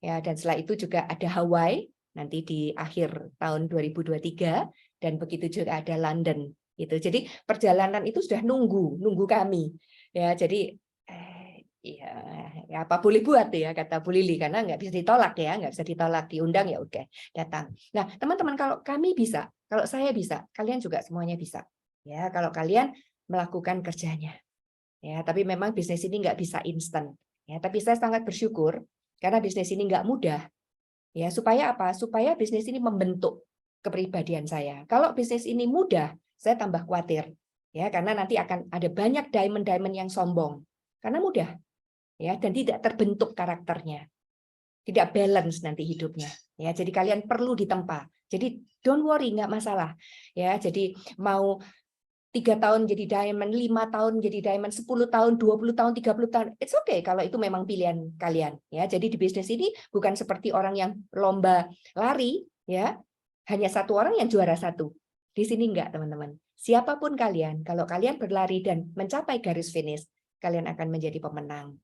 Ya, dan setelah itu juga ada Hawaii nanti di akhir tahun 2023 dan begitu juga ada London. Gitu. Jadi perjalanan itu sudah nunggu kami. Ya, jadi ya apa boleh buat ya kata Bu Lili, karena nggak bisa ditolak ya, nggak bisa ditolak, diundang ya oke datang. Nah, teman-teman, kalau kami bisa, kalau saya bisa, kalian juga semuanya bisa. Ya, kalau kalian melakukan kerjanya. Ya, tapi memang bisnis ini nggak bisa instan. Ya, tapi saya sangat bersyukur karena bisnis ini nggak mudah. Ya, supaya apa? Supaya bisnis ini membentuk kepribadian saya. Kalau bisnis ini mudah, saya tambah khawatir. Ya, karena nanti akan ada banyak diamond-diamond yang sombong. Karena mudah. Ya, dan tidak terbentuk karakternya. Tidak balance nanti hidupnya. Ya, jadi kalian perlu ditempa. Jadi don't worry, nggak masalah. Ya, jadi mau 3 tahun jadi diamond, 5 tahun jadi diamond, 10 tahun, 20 tahun, 30 tahun. It's okay kalau itu memang pilihan kalian. Ya, jadi di bisnis ini bukan seperti orang yang lomba lari, ya. Hanya satu orang yang juara satu. Di sini enggak, teman-teman. Siapapun kalian, kalau kalian berlari dan mencapai garis finish, kalian akan menjadi pemenang.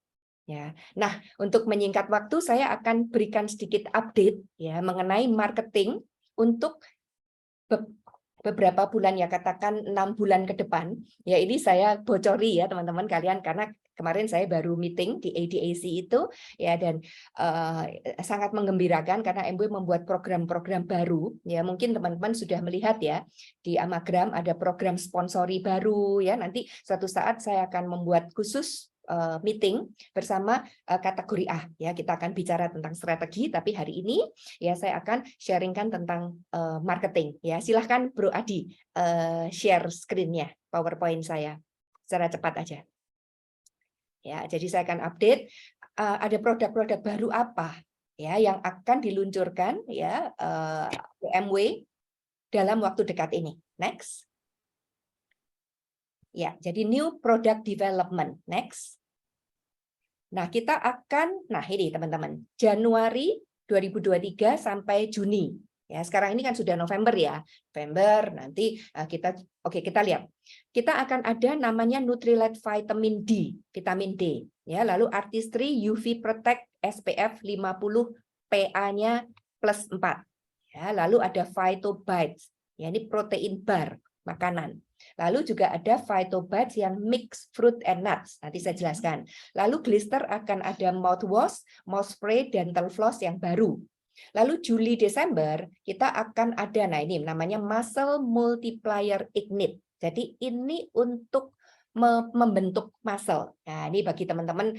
Ya. Nah, untuk menyingkat waktu, saya akan berikan sedikit update ya mengenai marketing untuk beberapa bulan, ya katakan 6 bulan ke depan. Ya, ini saya bocori ya teman-teman kalian, karena kemarin saya baru meeting di ADAC itu ya, dan sangat menggembirakan karena MW membuat program-program baru. Ya, mungkin teman-teman sudah melihat ya di Amagram ada program sponsori baru ya. Nanti suatu saat saya akan membuat khusus meeting bersama kategori A ya, kita akan bicara tentang strategi, tapi hari ini ya saya akan sharingkan tentang marketing ya. Silahkan Bro Adi share screen-nya PowerPoint saya secara cepat aja ya. Jadi saya akan update ada produk-produk baru apa ya yang akan diluncurkan ya MW dalam waktu dekat ini. Next. Ya, jadi new product development. Next. Nah, kita akan, nah ini teman-teman, Januari 2023 sampai Juni. Ya, sekarang ini kan sudah November ya. November nanti kita lihat. Kita akan ada namanya Nutrilite Vitamin D, vitamin D. Ya, lalu Artistry UV Protect SPF 50 PA-nya +4. Ya, lalu ada Phytobites. Ya, ini protein bar makanan. Lalu juga ada Phytobites yang mix fruit and nuts. Nanti saya jelaskan. Lalu Glister akan ada mouthwash, mouth spray, dental floss yang baru. Lalu Juli Desember kita akan ada, nah ini namanya Muscle Multiplier Ignite. Jadi ini untuk membentuk muscle. Nah, ini bagi teman-teman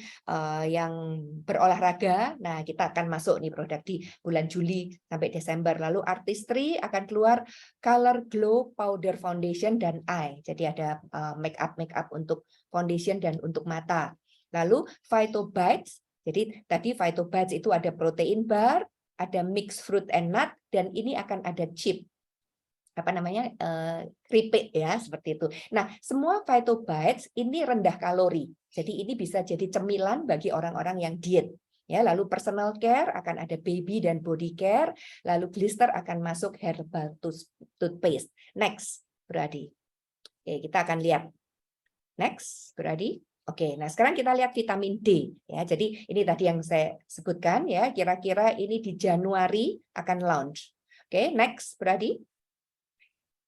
yang berolahraga. Nah, kita akan masuk nih produk di bulan Juli sampai Desember. Lalu Artistry akan keluar Color Glow Powder Foundation dan Eye. Jadi ada make up untuk foundation dan untuk mata. Lalu Phytobites. Jadi tadi Phytobites itu ada protein bar, ada mixed fruit and nut, dan ini akan ada chip. Keripik ya, seperti itu. Nah, semua Phytobites ini rendah kalori. Jadi ini bisa jadi cemilan bagi orang-orang yang diet. Ya, lalu personal care akan ada baby dan body care, lalu Glister akan masuk herbal toothpaste. Next, Beradi. Oke, kita akan lihat. Next, Beradi. Oke, nah sekarang kita lihat vitamin D ya. Jadi ini tadi yang saya sebutkan ya, kira-kira ini di Januari akan launch. Oke, next, Beradi.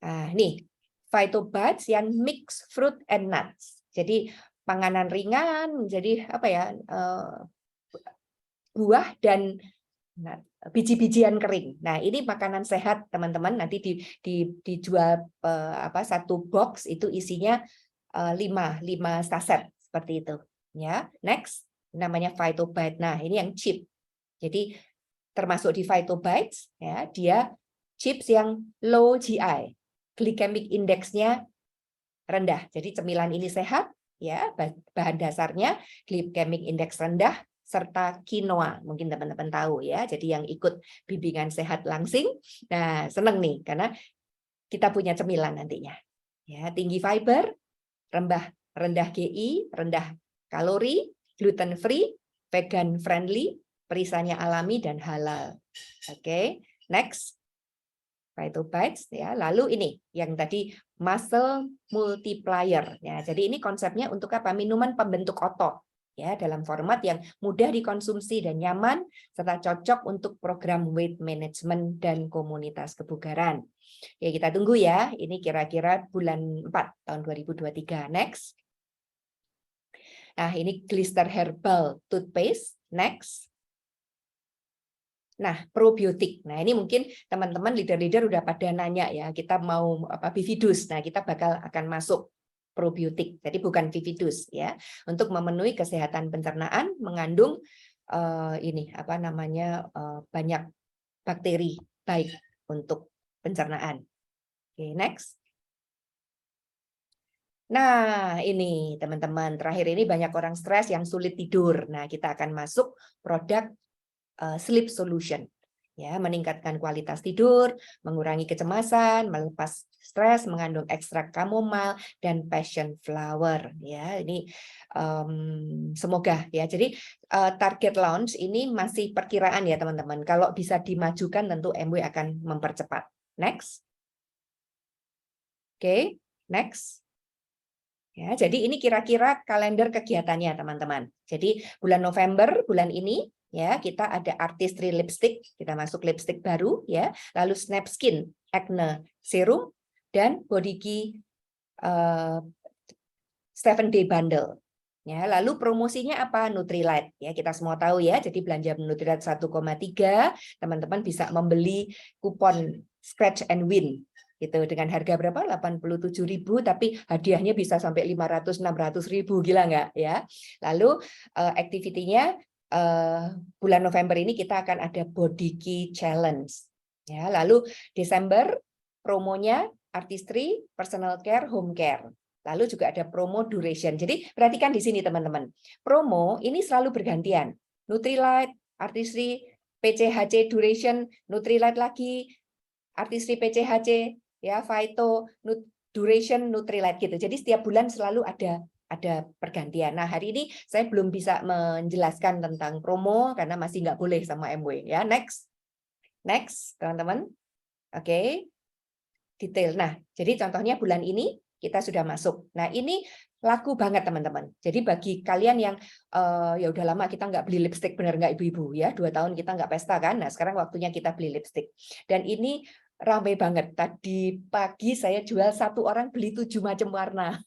Nah, nih, Phytobites yang mix fruit and nuts. Jadi panganan ringan, jadi apa ya, buah dan biji-bijian kering. Nah, ini makanan sehat, teman-teman. Nanti dijual satu box itu isinya 5 saset seperti itu. Ya, next, namanya Phytobite. Nah, ini yang chip. Jadi termasuk di Phytobites, ya, dia chips yang low GI. Glycemic index-nya rendah. Jadi cemilan ini sehat, ya, bahan dasarnya glycemic index rendah serta quinoa. Mungkin teman-teman tahu ya. Jadi yang ikut bimbingan sehat langsing, nah seneng nih karena kita punya cemilan nantinya. Ya, tinggi fiber, rendah GI, rendah kalori, gluten free, vegan friendly, perisanya alami dan halal. Oke, next. Phytobites ya. Lalu ini yang tadi muscle multiplier ya. Jadi ini konsepnya untuk apa? Minuman pembentuk otot ya, dalam format yang mudah dikonsumsi dan nyaman serta cocok untuk program weight management dan komunitas kebugaran. Ya, kita tunggu ya. Ini kira-kira bulan 4 tahun 2023. Next. Nah, ini Glister Herbal Toothpaste. Next. Nah, probiotik. Nah, ini mungkin teman-teman leader-leader udah pada nanya ya, kita mau Bifidus. Nah, kita akan masuk probiotik. Jadi bukan Bifidus ya. Untuk memenuhi kesehatan pencernaan mengandung banyak bakteri baik untuk pencernaan. Oke, next. Nah, ini teman-teman, terakhir ini banyak orang stres yang sulit tidur. Nah, kita akan masuk produk sleep solution ya, meningkatkan kualitas tidur, mengurangi kecemasan, melepas stres, mengandung ekstrak chamomile dan passion flower ya. Ini semoga ya. Jadi target launch ini masih perkiraan ya teman-teman. Kalau bisa dimajukan tentu MW akan mempercepat. Next. Oke, next. Ya, jadi ini kira-kira kalender kegiatannya teman-teman. Jadi bulan November, bulan ini ya, kita ada Artistry lipstick, kita masuk lipstick baru ya. Lalu Snap Skin Acne Serum dan Body Key 7-day bundle. Ya, lalu promosinya apa? Nutrilite ya, kita semua tahu ya. Jadi belanja Nutrilite 1,3, teman-teman bisa membeli kupon Scratch and Win gitu dengan harga berapa? 87.000 tapi hadiahnya bisa sampai 500-600.000, gila nggak ya? Lalu activity-nya bulan November ini kita akan ada Body Key Challenge ya. Lalu Desember promonya Artistry, Personal Care, Home Care. Lalu juga ada promo duration. Jadi perhatikan di sini teman-teman. Promo ini selalu bergantian. Nutrilite, Artistry, PCHC duration, Nutrilite lagi, Artistry PCHC, ya, Phyto, duration, Nutrilite gitu. Jadi setiap bulan selalu ada pergantian. Nah, hari ini saya belum bisa menjelaskan tentang promo karena masih nggak boleh sama MW ya. Next, teman-teman. Oke, detail. Nah, jadi contohnya bulan ini kita sudah masuk. Nah, ini laku banget teman-teman. Jadi bagi kalian yang ya udah lama kita nggak beli lipstick, bener nggak ibu-ibu ya, 2 tahun kita nggak pesta kan. Nah, sekarang waktunya kita beli lipstick. Dan ini ramai banget. Tadi pagi saya jual 1 orang beli 7 macam warna.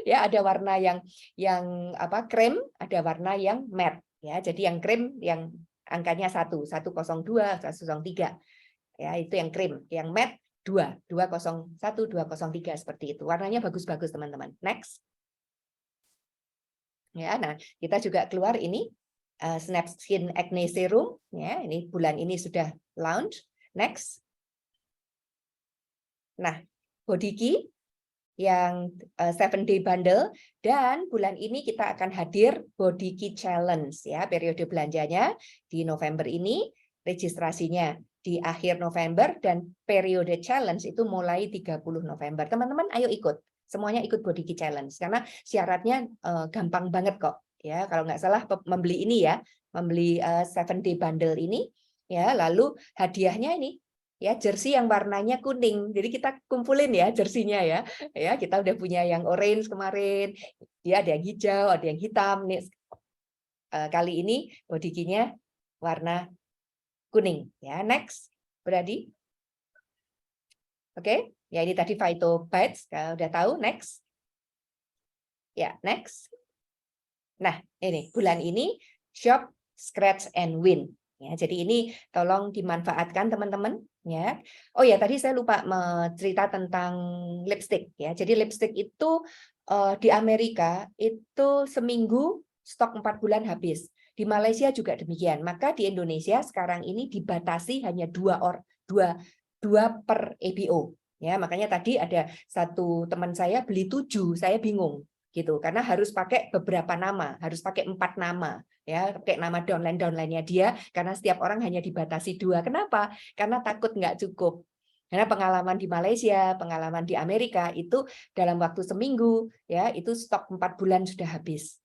Ya, ada warna yang krem, ada warna yang matte ya. Jadi yang krem yang angkanya 102, 103 ya, itu yang krem. Yang matte 201, 203 seperti itu. Warnanya bagus-bagus teman-teman. Next. Ya, nah kita juga keluar ini Snap Skin Acne Serum. Ya, ini bulan ini sudah launch. Next. Nah, Body Key yang 7-day bundle, dan bulan ini kita akan hadir Body Key Challenge ya, periode belanjanya di November ini, registrasinya di akhir November, dan periode challenge itu mulai 30 November. Teman-teman ayo ikut, semuanya ikut Body Key Challenge karena syaratnya gampang banget kok ya. Kalau nggak salah membeli ini ya, membeli 7-day bundle ini ya, lalu hadiahnya ini ya jersey yang warnanya kuning. Jadi kita kumpulin ya jersinya ya. Ya, kita udah punya yang orange kemarin. Dia ada yang hijau, ada yang hitam. Nih kali ini body key-nya warna kuning ya. Next, Brady. Oke, ya ini tadi Phyto Bites, kalau udah tahu. Next. Ya, next. Nah, ini bulan ini shop, scratch and win. Ya, jadi ini tolong dimanfaatkan teman-teman ya. Oh ya, tadi saya lupa cerita tentang lipstick ya. Jadi lipstick itu di Amerika itu seminggu stok 4 bulan habis. Di Malaysia juga demikian. Maka di Indonesia sekarang ini dibatasi hanya 2 per EBO. Ya, makanya tadi ada satu teman saya beli 7, saya bingung gitu karena harus pakai beberapa nama, harus pakai 4 nama. Ya, pakai nama downline-nya dia, karena setiap orang hanya dibatasi 2. Kenapa? Karena takut nggak cukup. Karena pengalaman di Malaysia, pengalaman di Amerika itu dalam waktu seminggu, ya itu stok 4 bulan sudah habis.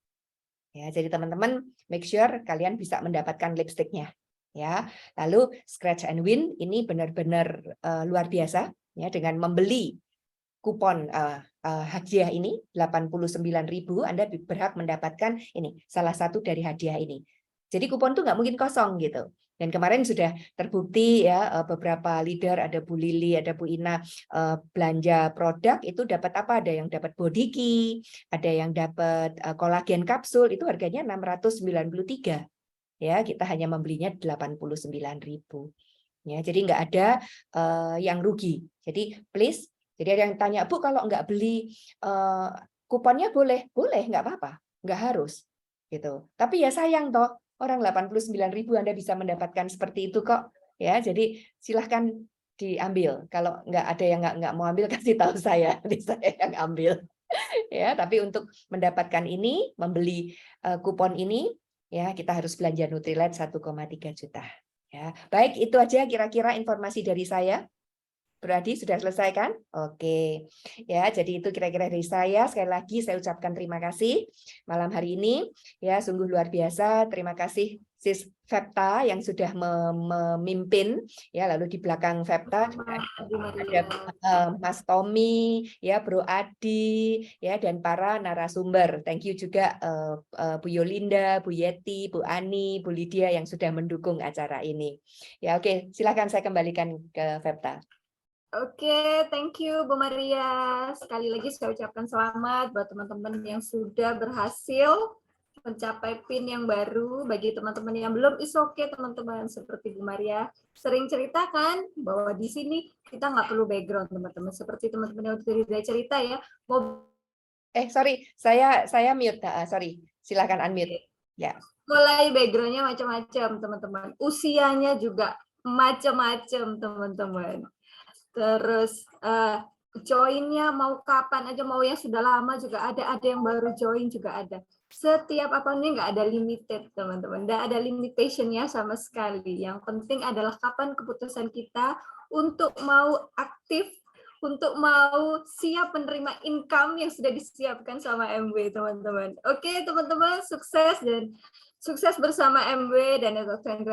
Ya, jadi teman-teman make sure kalian bisa mendapatkan lipstiknya. Ya, lalu scratch and win ini benar-benar luar biasa. Ya, dengan membeli kupon hadiah ini 89.000 Anda berhak mendapatkan ini salah satu dari hadiah ini. Jadi kupon tuh nggak mungkin kosong gitu. Dan kemarin sudah terbukti ya beberapa leader, ada Bu Lili, ada Bu Ina belanja produk itu dapat apa? Ada yang dapat body key, ada yang dapat kolagen kapsul itu harganya 693. Ya, kita hanya membelinya 89.000. Ya, jadi nggak ada yang rugi. Jadi please. Jadi ada yang tanya, Bu, kalau nggak beli kuponnya boleh? Boleh, nggak apa-apa, nggak harus. Gitu. Tapi ya sayang toh, orang 89.000 Anda bisa mendapatkan seperti itu kok. Ya, jadi silahkan diambil. Kalau nggak ada yang nggak mau ambil, kasih tahu saya, nanti saya yang ambil. Ya, tapi untuk mendapatkan ini, membeli kupon ini, ya kita harus belanja Nutrilite 1,3 juta. Ya, baik itu aja kira-kira informasi dari saya. Berarti sudah selesai kan? Oke. Ya, jadi itu kira-kira dari saya. Sekali lagi saya ucapkan terima kasih malam hari ini. Ya, sungguh luar biasa. Terima kasih Sis Fepta yang sudah memimpin ya, lalu di belakang Fepta ada Mas Tommy, ya Bro Adi, ya dan para narasumber. Thank you juga Bu Yolinda, Bu Yeti, Bu Ani, Bu Lydia yang sudah mendukung acara ini. Ya, oke, silakan saya kembalikan ke Fepta. Oke, thank you Bu Maria. Sekali lagi saya ucapkan selamat buat teman-teman yang sudah berhasil mencapai PIN yang baru. Bagi teman-teman yang belum, is okay teman-teman. Seperti Bu Maria sering ceritakan bahwa di sini kita nggak perlu background teman-teman. Seperti teman-teman yang sudah cerita ya. Sorry, saya mute. Sorry, silakan unmute. Ya. Mulai backgroundnya macam-macam teman-teman. Usianya juga macam-macam teman-teman. Terus joinnya mau kapan aja, mau yang sudah lama juga ada yang baru join juga ada. Setiap apa ini nggak ada limited teman-teman, nggak ada limitationnya sama sekali. Yang penting adalah kapan keputusan kita untuk mau aktif, untuk mau siap menerima income yang sudah disiapkan sama MW teman-teman. Oke teman-teman, sukses bersama MW dan